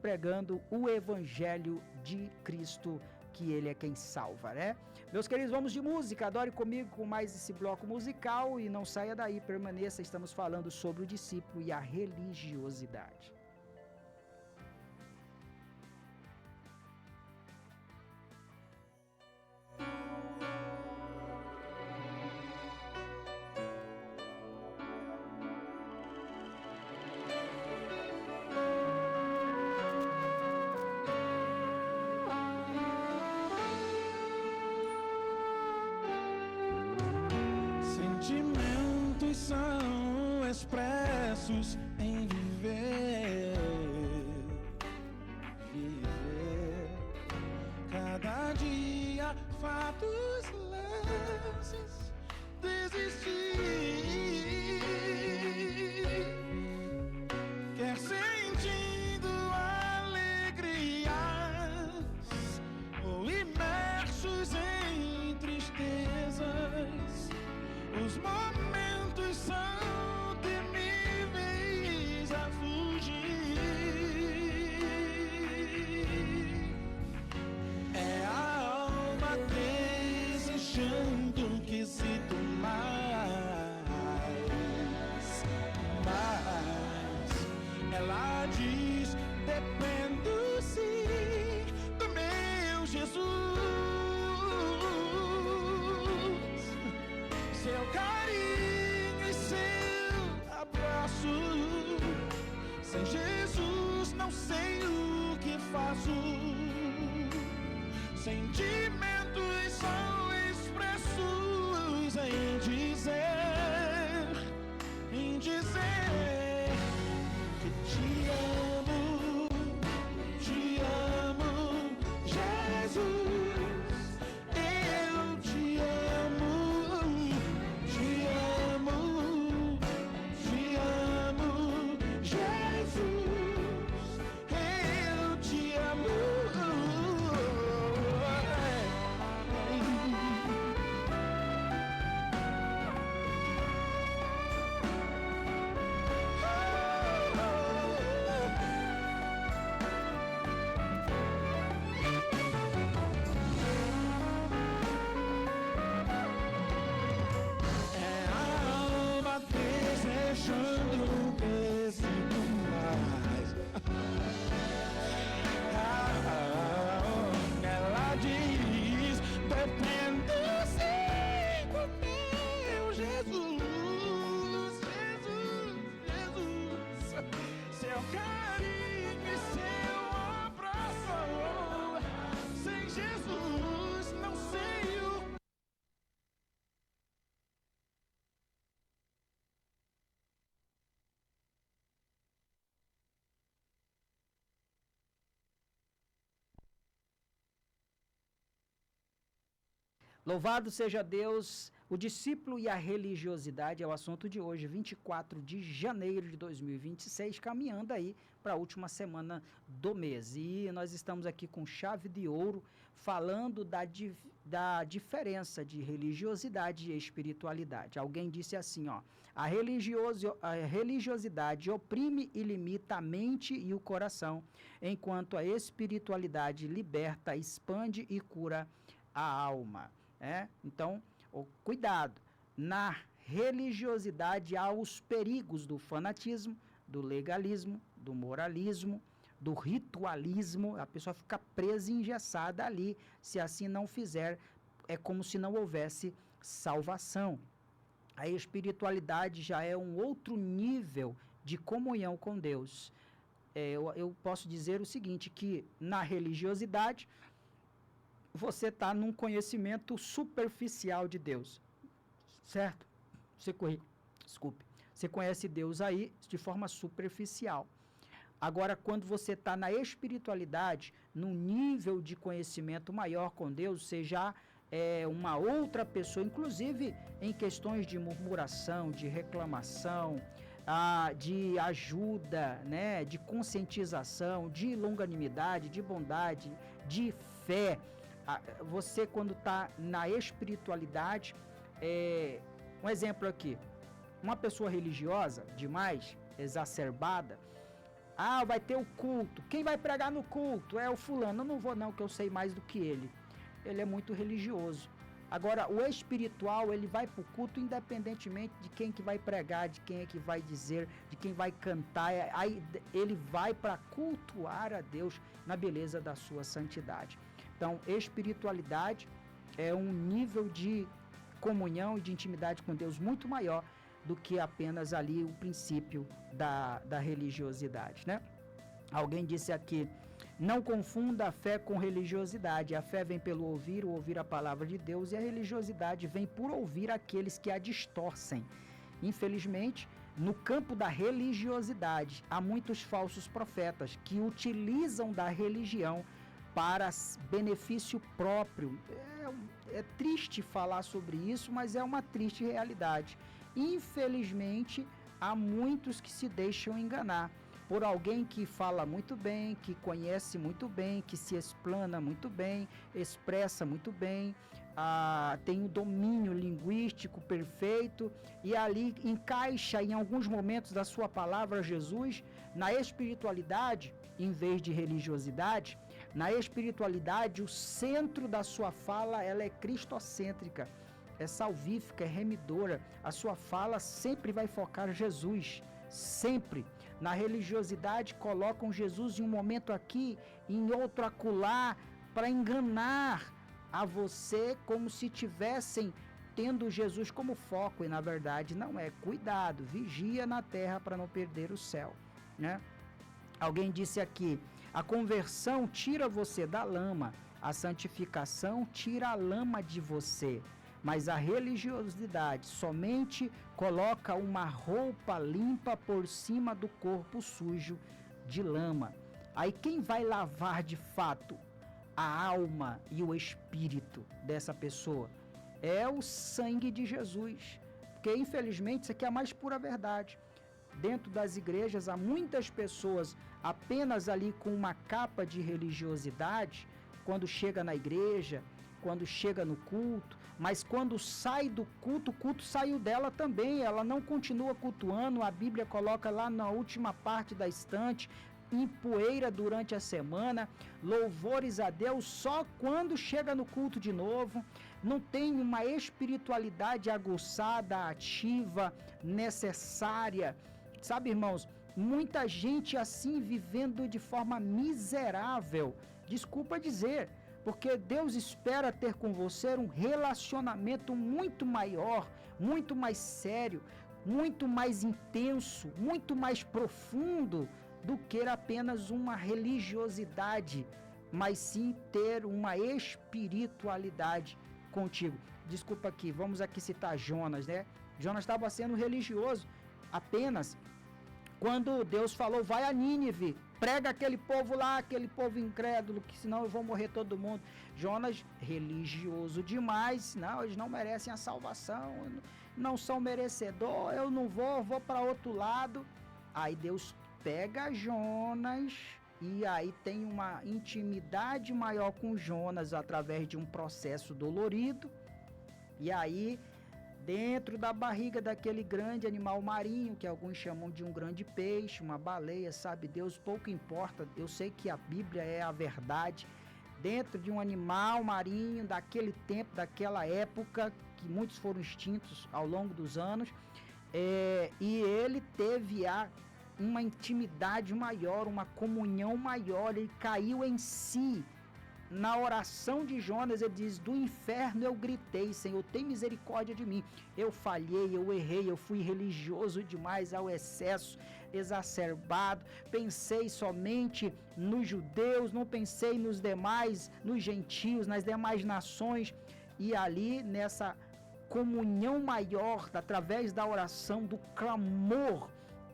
pregando o Evangelho de Cristo, que Ele é quem salva, né? Meus queridos, vamos de música, adore comigo com mais esse bloco musical e não saia daí, permaneça, estamos falando sobre o discípulo e a religiosidade. Sentimentos são expressos em viver, cada dia fatos lances, desistir, quer sentindo alegrias ou imersos em tristezas. Os momentos são temíveis a fugir. desejando que se tu mas ela diz: dependo sim do meu Jesus, seu carinho e seu abraço. Sem Jesus não sei o que faço. Sentimentos são expressos em dizer que te amo, Jesus. Eu te amo, Jesus. Eu te amo. Ela diz: dependo sim do meu Jesus, seu carinho e seu abraço. Sem Jesus não sei o Louvado seja Deus, o discípulo e a religiosidade é o assunto de hoje, 24 de janeiro de 2026, caminhando aí para a última semana do mês. E nós estamos aqui com chave de ouro, falando da diferença de religiosidade e espiritualidade. Alguém disse assim, ó: a religiosidade oprime e limita a mente e o coração, enquanto a espiritualidade liberta, expande e cura a alma. Então, cuidado, na religiosidade há os perigos do fanatismo, do legalismo, do moralismo, do ritualismo. A pessoa fica presa e engessada ali, se assim não fizer, é como se não houvesse salvação. A espiritualidade já é um outro nível de comunhão com Deus. Eu posso dizer o seguinte, que na religiosidade você está num conhecimento superficial de Deus, certo? Você conhece Deus aí de forma superficial. Agora, quando você está na espiritualidade, num nível de conhecimento maior com Deus, você já é uma outra pessoa, inclusive em questões de murmuração, de reclamação, de ajuda, né, de conscientização, de longanimidade, de bondade, de fé. Você, quando está na espiritualidade, um exemplo aqui, uma pessoa religiosa demais, exacerbada, vai ter o culto, quem vai pregar no culto é o fulano. Eu não vou não, que eu sei mais do que ele é muito religioso. Agora, o espiritual, ele vai para o culto independentemente de quem que vai pregar, de quem é que vai dizer, de quem vai cantar. Aí ele vai para cultuar a Deus na beleza da sua santidade. Então, espiritualidade é um nível de comunhão e de intimidade com Deus muito maior do que apenas ali o princípio da religiosidade, né? Alguém disse aqui: não confunda a fé com religiosidade. A fé vem pelo ouvir, o ouvir a palavra de Deus, e a religiosidade vem por ouvir aqueles que a distorcem. Infelizmente, no campo da religiosidade, há muitos falsos profetas que utilizam da religião para benefício próprio. É triste falar sobre isso, mas é uma triste realidade. Infelizmente, há muitos que se deixam enganar por alguém que fala muito bem, que conhece muito bem, que se explana muito bem, expressa muito bem, tem um domínio linguístico perfeito, e ali encaixa em alguns momentos da sua palavra Jesus. Na espiritualidade, em vez de religiosidade, Na espiritualidade, o centro da sua fala, ela é cristocêntrica, é salvífica, é remidora. A sua fala sempre vai focar Jesus, sempre. Na religiosidade, colocam Jesus em um momento aqui, em outro acolá, para enganar a você como se tivessem tendo Jesus como foco, e na verdade não é. Cuidado, vigia na terra para não perder o céu, né? Alguém disse aqui, a conversão tira você da lama, a santificação tira a lama de você, mas a religiosidade somente coloca uma roupa limpa por cima do corpo sujo de lama. Aí quem vai lavar de fato a alma e o espírito dessa pessoa? É o sangue de Jesus, porque infelizmente isso aqui é a mais pura verdade. Dentro das igrejas há muitas pessoas apenas ali com uma capa de religiosidade, quando chega na igreja, quando chega no culto, mas quando sai do culto, o culto saiu dela também, ela não continua cultuando, a Bíblia coloca lá na última parte da estante, em poeira durante a semana, louvores a Deus só quando chega no culto de novo, não tem uma espiritualidade aguçada, ativa, necessária. Sabe, irmãos, muita gente assim vivendo de forma miserável, desculpa dizer, porque Deus espera ter com você um relacionamento muito maior, muito mais sério, muito mais intenso, muito mais profundo do que apenas uma religiosidade, mas sim ter uma espiritualidade contigo. Desculpa aqui, vamos aqui citar Jonas, né? Jonas estava sendo religioso apenas quando Deus falou, vai a Nínive, prega aquele povo lá, aquele povo incrédulo, que senão eu vou morrer todo mundo. Jonas, religioso demais, não, eles não merecem a salvação, não são merecedores, eu não vou para outro lado. Aí Deus pega Jonas e aí tem uma intimidade maior com Jonas através de um processo dolorido. E aí, dentro da barriga daquele grande animal marinho, que alguns chamam de um grande peixe, uma baleia, sabe Deus, pouco importa, eu sei que a Bíblia é a verdade, dentro de um animal marinho daquele tempo, daquela época, que muitos foram extintos ao longo dos anos, e ele teve uma intimidade maior, uma comunhão maior, ele caiu em si. Na oração de Jonas, ele diz, do inferno eu gritei, Senhor, tem misericórdia de mim. Eu falhei, eu errei, eu fui religioso demais ao excesso, exacerbado. Pensei somente nos judeus, não pensei nos demais, nos gentios, nas demais nações. E ali, nessa comunhão maior, através da oração, do clamor,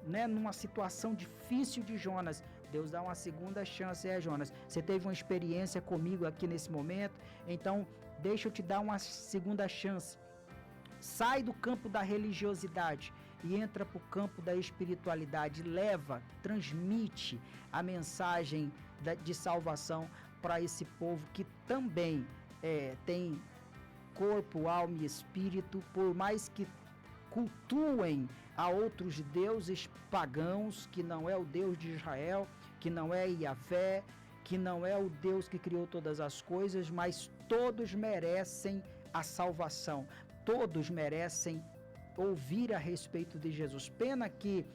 né, numa situação difícil de Jonas, Deus dá uma segunda chance. Jonas, você teve uma experiência comigo aqui nesse momento, então deixa eu te dar uma segunda chance. Sai do campo da religiosidade e entra para o campo da espiritualidade. Leva, transmite a mensagem de salvação para esse povo que também tem corpo, alma e espírito, por mais que cultuem a outros deuses pagãos, que não é o Deus de Israel, que não é Yahvé, que não é o Deus que criou todas as coisas, mas todos merecem a salvação, todos merecem ouvir a respeito de Jesus. Pena que,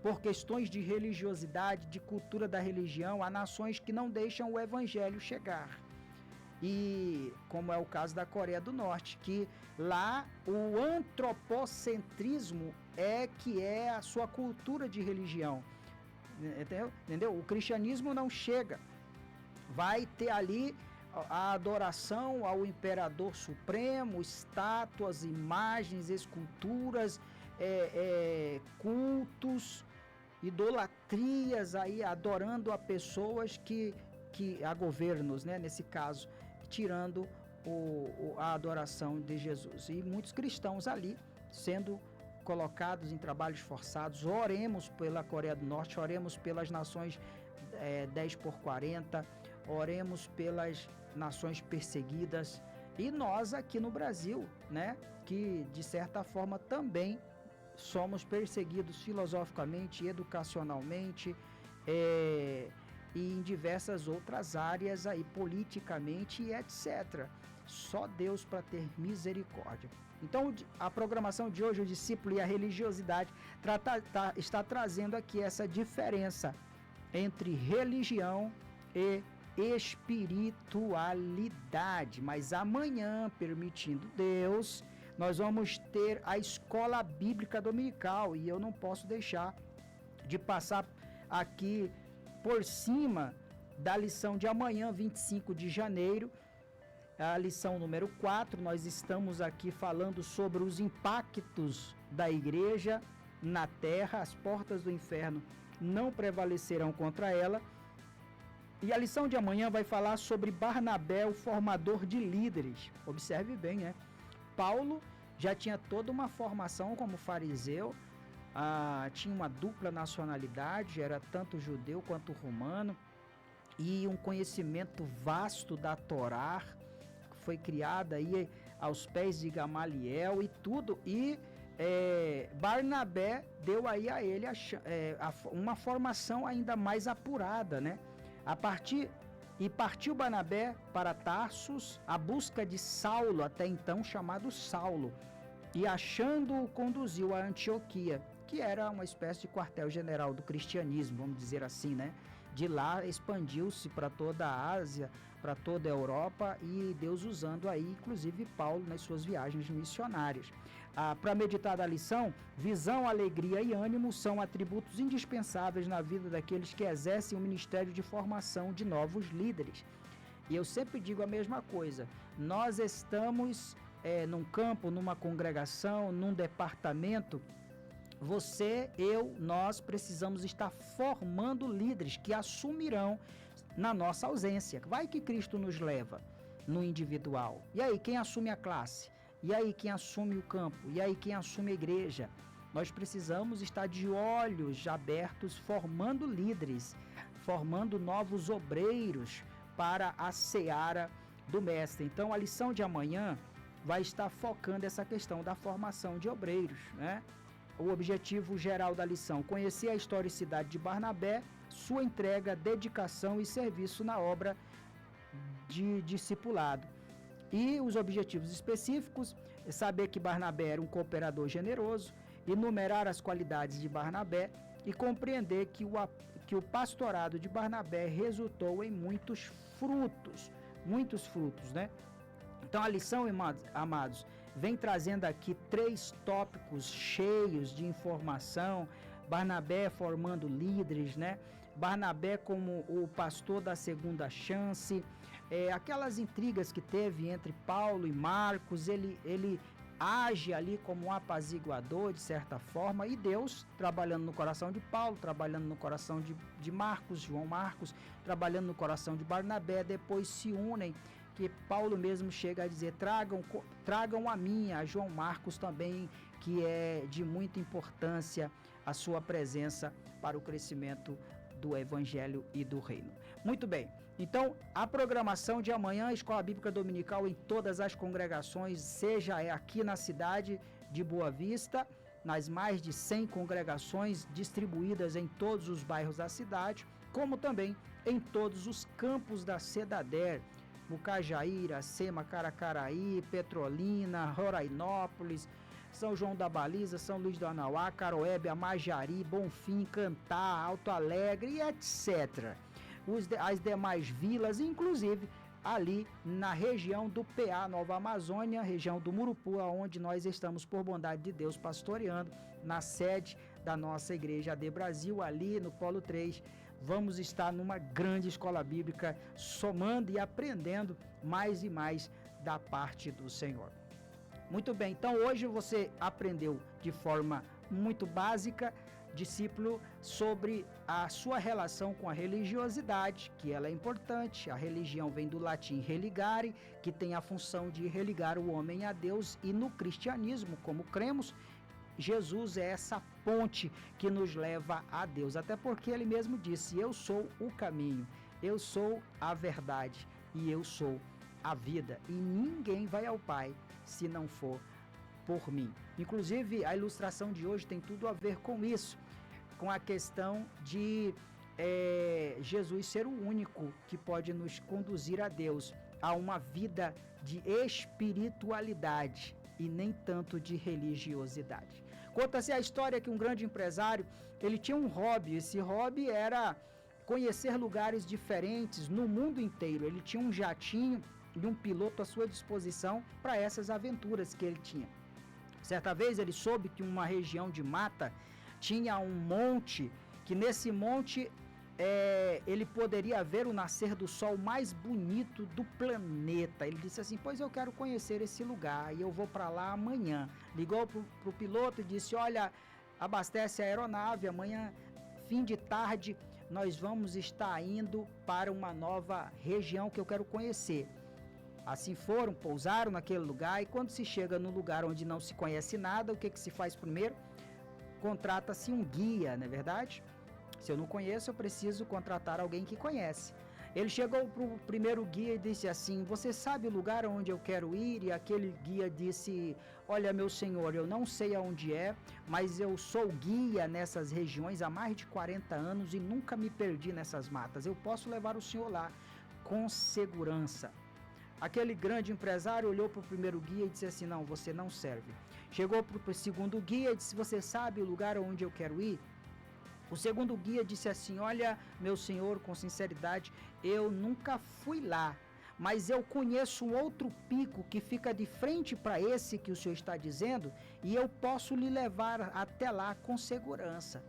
por questões de religiosidade, de cultura da religião, há nações que não deixam o evangelho chegar. E como é o caso da Coreia do Norte, que lá o antropocentrismo que é a sua cultura de religião. Entendeu? O cristianismo não chega. Vai ter ali a adoração ao imperador supremo, estátuas, imagens, esculturas, cultos, idolatrias aí, adorando a pessoas a governos, né, nesse caso, tirando a adoração de Jesus. E muitos cristãos ali sendo colocados em trabalhos forçados. Oremos pela Coreia do Norte, oremos pelas nações 10x40, oremos pelas nações perseguidas, e nós aqui no Brasil, né, que de certa forma também somos perseguidos filosoficamente, educacionalmente, e em diversas outras áreas aí, politicamente e etc. Só Deus para ter misericórdia. Então, a programação de hoje, o discípulo e a religiosidade, está trazendo aqui essa diferença entre religião e espiritualidade. Mas amanhã, permitindo Deus, nós vamos ter a escola bíblica dominical e eu não posso deixar de passar aqui por cima da lição de amanhã, 25 de janeiro, a lição número 4. Nós estamos aqui falando sobre os impactos da igreja na terra. As portas do inferno não prevalecerão contra ela. E a lição de amanhã vai falar sobre Barnabé, o formador de líderes. Observe bem, né? Paulo já tinha toda uma formação como fariseu, tinha uma dupla nacionalidade, era tanto judeu quanto romano, e um conhecimento vasto da Torá, foi criada aí aos pés de Gamaliel e tudo, e Barnabé deu aí a ele uma formação ainda mais apurada, né? Partiu Barnabé para Tarsus, à busca de Saulo, até então chamado Saulo, e achando-o conduziu a Antioquia, que era uma espécie de quartel-general do cristianismo, vamos dizer assim, né? De lá expandiu-se para toda a Ásia, para toda a Europa, e Deus usando aí, inclusive Paulo, nas suas viagens missionárias. Para meditar da lição, visão, alegria e ânimo são atributos indispensáveis na vida daqueles que exercem o ministério de formação de novos líderes. E eu sempre digo a mesma coisa, nós estamos num campo, numa congregação, num departamento. Você, eu, nós precisamos estar formando líderes que assumirão na nossa ausência. Vai que Cristo nos leva no individual. E aí, quem assume a classe? E aí, quem assume o campo? E aí, quem assume a igreja? Nós precisamos estar de olhos abertos, formando líderes, formando novos obreiros para a seara do Mestre. Então, a lição de amanhã vai estar focando essa questão da formação de obreiros, né? O objetivo geral da lição: conhecer a historicidade de Barnabé, sua entrega, dedicação e serviço na obra de discipulado. E os objetivos específicos: saber que Barnabé era um cooperador generoso, enumerar as qualidades de Barnabé e compreender que o pastorado de Barnabé resultou em muitos frutos, né? Então a lição, amados, vem trazendo aqui 3 tópicos cheios de informação. Barnabé formando líderes, né? Barnabé como o pastor da segunda chance, aquelas intrigas que teve entre Paulo e Marcos, ele age ali como um apaziguador de certa forma, e Deus trabalhando no coração de Paulo, trabalhando no coração de Marcos, João Marcos, trabalhando no coração de Barnabé, depois se unem, que Paulo mesmo chega a dizer, tragam a mim, a João Marcos também, que é de muita importância a sua presença para o crescimento do Evangelho e do Reino. Muito bem, então a programação de amanhã, Escola Bíblica Dominical em todas as congregações, seja aqui na cidade de Boa Vista, nas mais de 100 congregações distribuídas em todos os bairros da cidade, como também em todos os campos da Cedader, Mucajaí, Iracema, Caracaraí, Petrolina, Rorainópolis, São João da Baliza, São Luís do Anauá, Caroébia, Majari, Bonfim, Cantá, Alto Alegre e etc. As demais vilas, inclusive ali na região do PA Nova Amazônia, região do Murupu, onde nós estamos, por bondade de Deus, pastoreando, na sede da nossa igreja AD Brasil, ali no Polo 3, vamos estar numa grande escola bíblica, somando e aprendendo mais e mais da parte do Senhor. Muito bem, então hoje você aprendeu de forma muito básica, discípulo, sobre a sua relação com a religiosidade, que ela é importante. A religião vem do latim religare, que tem a função de religar o homem a Deus, e no cristianismo, como cremos, Jesus é essa ponte que nos leva a Deus, até porque ele mesmo disse, eu sou o caminho, eu sou a verdade e eu sou a vida, e ninguém vai ao Pai se não for por mim. Inclusive, a ilustração de hoje tem tudo a ver com isso, com a questão de Jesus ser o único que pode nos conduzir a Deus, a uma vida de espiritualidade e nem tanto de religiosidade. Conta-se a história que um grande empresário, ele tinha um hobby. Esse hobby era conhecer lugares diferentes no mundo inteiro. Ele tinha um jatinho e um piloto à sua disposição para essas aventuras que ele tinha. Certa vez ele soube que uma região de mata tinha um monte, que nesse monte ele poderia ver o nascer do sol mais bonito do planeta. Ele disse assim: pois eu quero conhecer esse lugar e eu vou para lá amanhã. Ligou para o piloto e disse: olha, abastece a aeronave, amanhã, fim de tarde, nós vamos estar indo para uma nova região que eu quero conhecer. Assim foram, pousaram naquele lugar, e quando se chega no lugar onde não se conhece nada, o que se faz primeiro? Contrata-se um guia, não é verdade? Se eu não conheço, eu preciso contratar alguém que conhece. Ele chegou para o primeiro guia e disse assim: você sabe o lugar onde eu quero ir? E aquele guia disse: olha, meu senhor, eu não sei aonde é, mas eu sou guia nessas regiões há mais de 40 anos e nunca me perdi nessas matas. Eu posso levar o senhor lá com segurança. Aquele grande empresário olhou para o primeiro guia e disse assim: não, você não serve. Chegou para o segundo guia e disse: você sabe o lugar onde eu quero ir? O segundo guia disse assim: olha, meu senhor, com sinceridade, eu nunca fui lá, mas eu conheço um outro pico que fica de frente para esse que o senhor está dizendo e eu posso lhe levar até lá com segurança.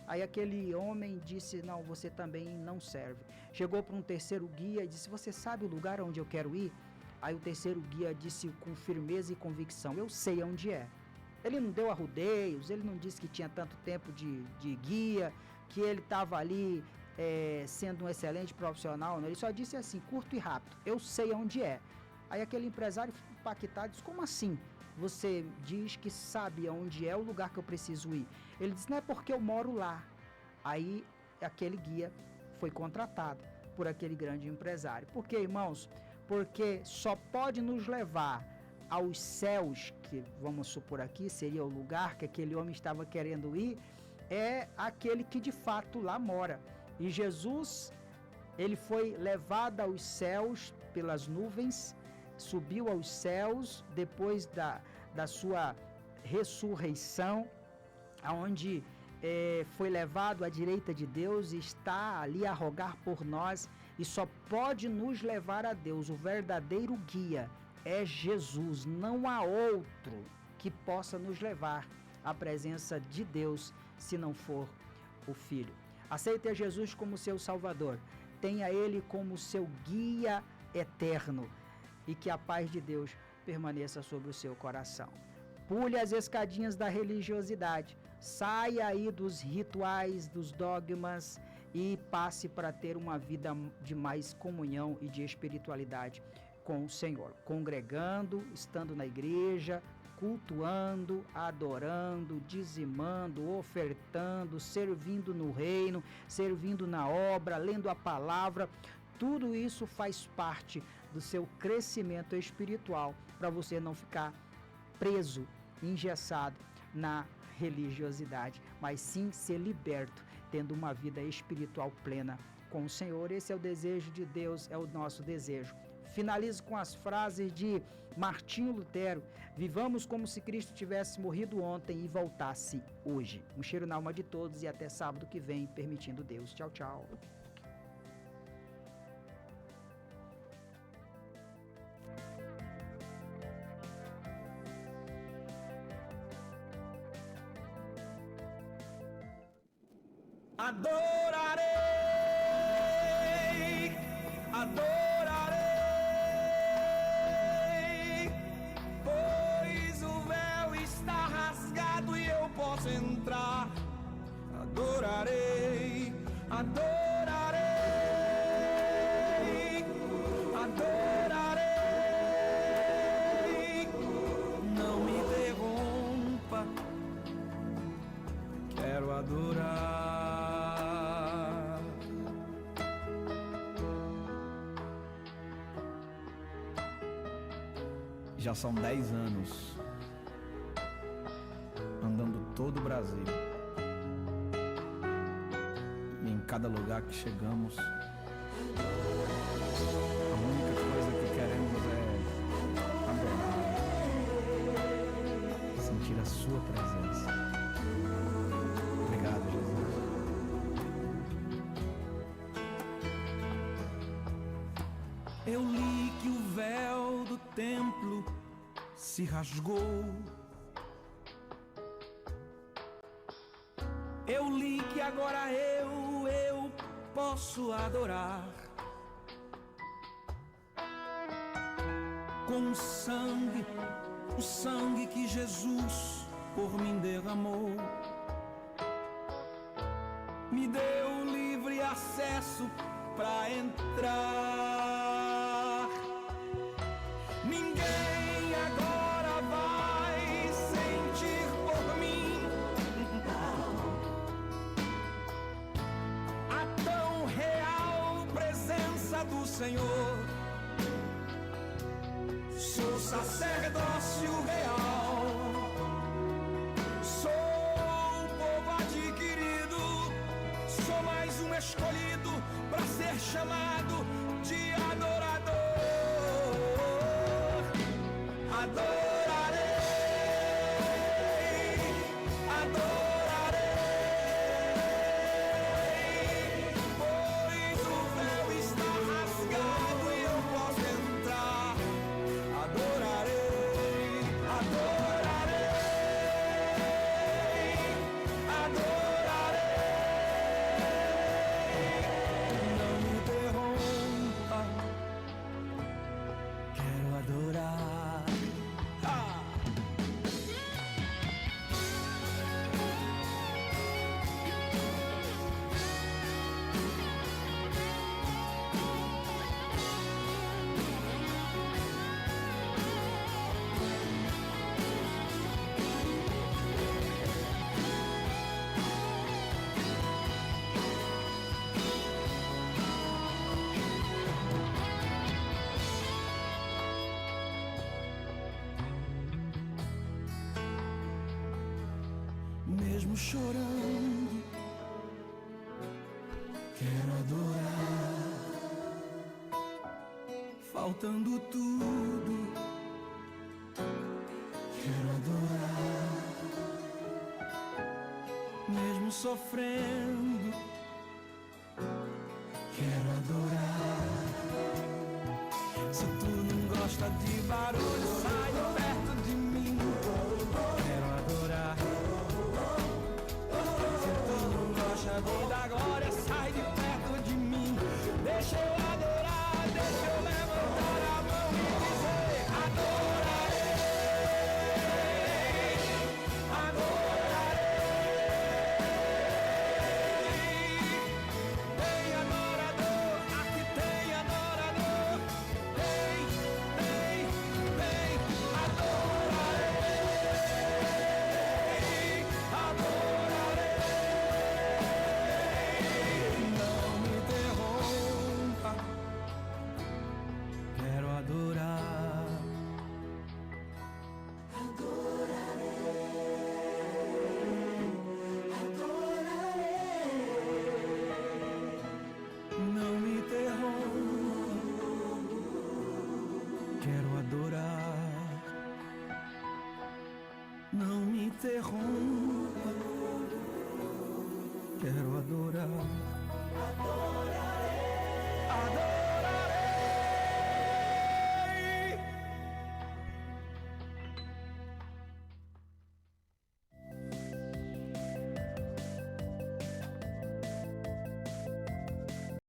Aí aquele homem disse: não, você também não serve. Chegou para um terceiro guia e disse: você sabe o lugar onde eu quero ir? Aí o terceiro guia disse com firmeza e convicção: eu sei onde é. Ele não deu arrudeios, ele não disse que tinha tanto tempo de guia, que ele estava ali sendo um excelente profissional, não. Ele só disse assim, curto e rápido: eu sei onde é. Aí aquele empresário ficou impactado, disse: como assim? Você diz que sabe onde é o lugar que eu preciso ir? Ele disse: não é porque eu moro lá. Aí aquele guia foi contratado por aquele grande empresário. Por quê, irmãos? Porque só pode nos levar aos céus, que vamos supor aqui seria o lugar que aquele homem estava querendo ir, é aquele que de fato lá mora. E Jesus, ele foi levado aos céus pelas nuvens, subiu aos céus depois da sua ressurreição, aonde foi levado à direita de Deus e está ali a rogar por nós, e só pode nos levar a Deus. O verdadeiro guia é Jesus, não há outro que possa nos levar à presença de Deus se não for o Filho. Aceite a Jesus como seu Salvador, tenha Ele como seu guia eterno e que a paz de Deus permaneça sobre o seu coração. Pule as escadinhas da religiosidade, saia aí dos rituais, dos dogmas e passe para ter uma vida de mais comunhão e de espiritualidade com o Senhor, congregando, estando na igreja, cultuando, adorando, dizimando, ofertando, servindo no reino, servindo na obra, lendo a palavra. Tudo isso faz parte do seu crescimento espiritual, para você não ficar preso, engessado na religiosidade, mas sim ser liberto, tendo uma vida espiritual plena com o Senhor. Esse é o desejo de Deus, é o nosso desejo. Finalizo com as frases de Martinho Lutero: vivamos como se Cristo tivesse morrido ontem e voltasse hoje. Um cheiro na alma de todos e até sábado que vem, permitindo Deus. Tchau, tchau. Adorarei, adorarei, pois o véu está rasgado e eu posso entrar. Adorarei, adorarei, adorarei. Não me interrompa, quero adorar. Já são 10 anos andando todo o Brasil, e em cada cada lugar que chegamos. A única coisa que queremos é adorar, sentir a sua presença. Obrigado, Jesus. Eu li que o véu do templo se rasgou. Eu li que agora eu posso adorar com o sangue que Jesus por mim derramou. Me deu livre acesso pra entrar. Ninguém agora vai sentir por mim a tão real presença do Senhor. Sou sacerdócio real, sou povo adquirido, sou mais um escolhido para ser chamado de adorador. Adorarei, adorarei, pois o véu está rasgado e eu posso entrar. Adorarei, adorarei, adorarei. Não me interrompa, quero adorar. Mesmo chorando, quero adorar. Faltando tudo, quero adorar. Mesmo sofrendo, quero adorar. Se tu não gosta de barulho, sai de perto de mim. Quero adorar. Da glória, sai de perto de mim. Deixa eu adorar, deixa eu levantar a mão e dizer: adorarei, adorarei. Tem adorador, aqui tem adorador. Tem, adorarei, adorarei. Quero adorar. Não me interrompa. Quero adorar. Não me interrompa. Quero adorar. Adorarei.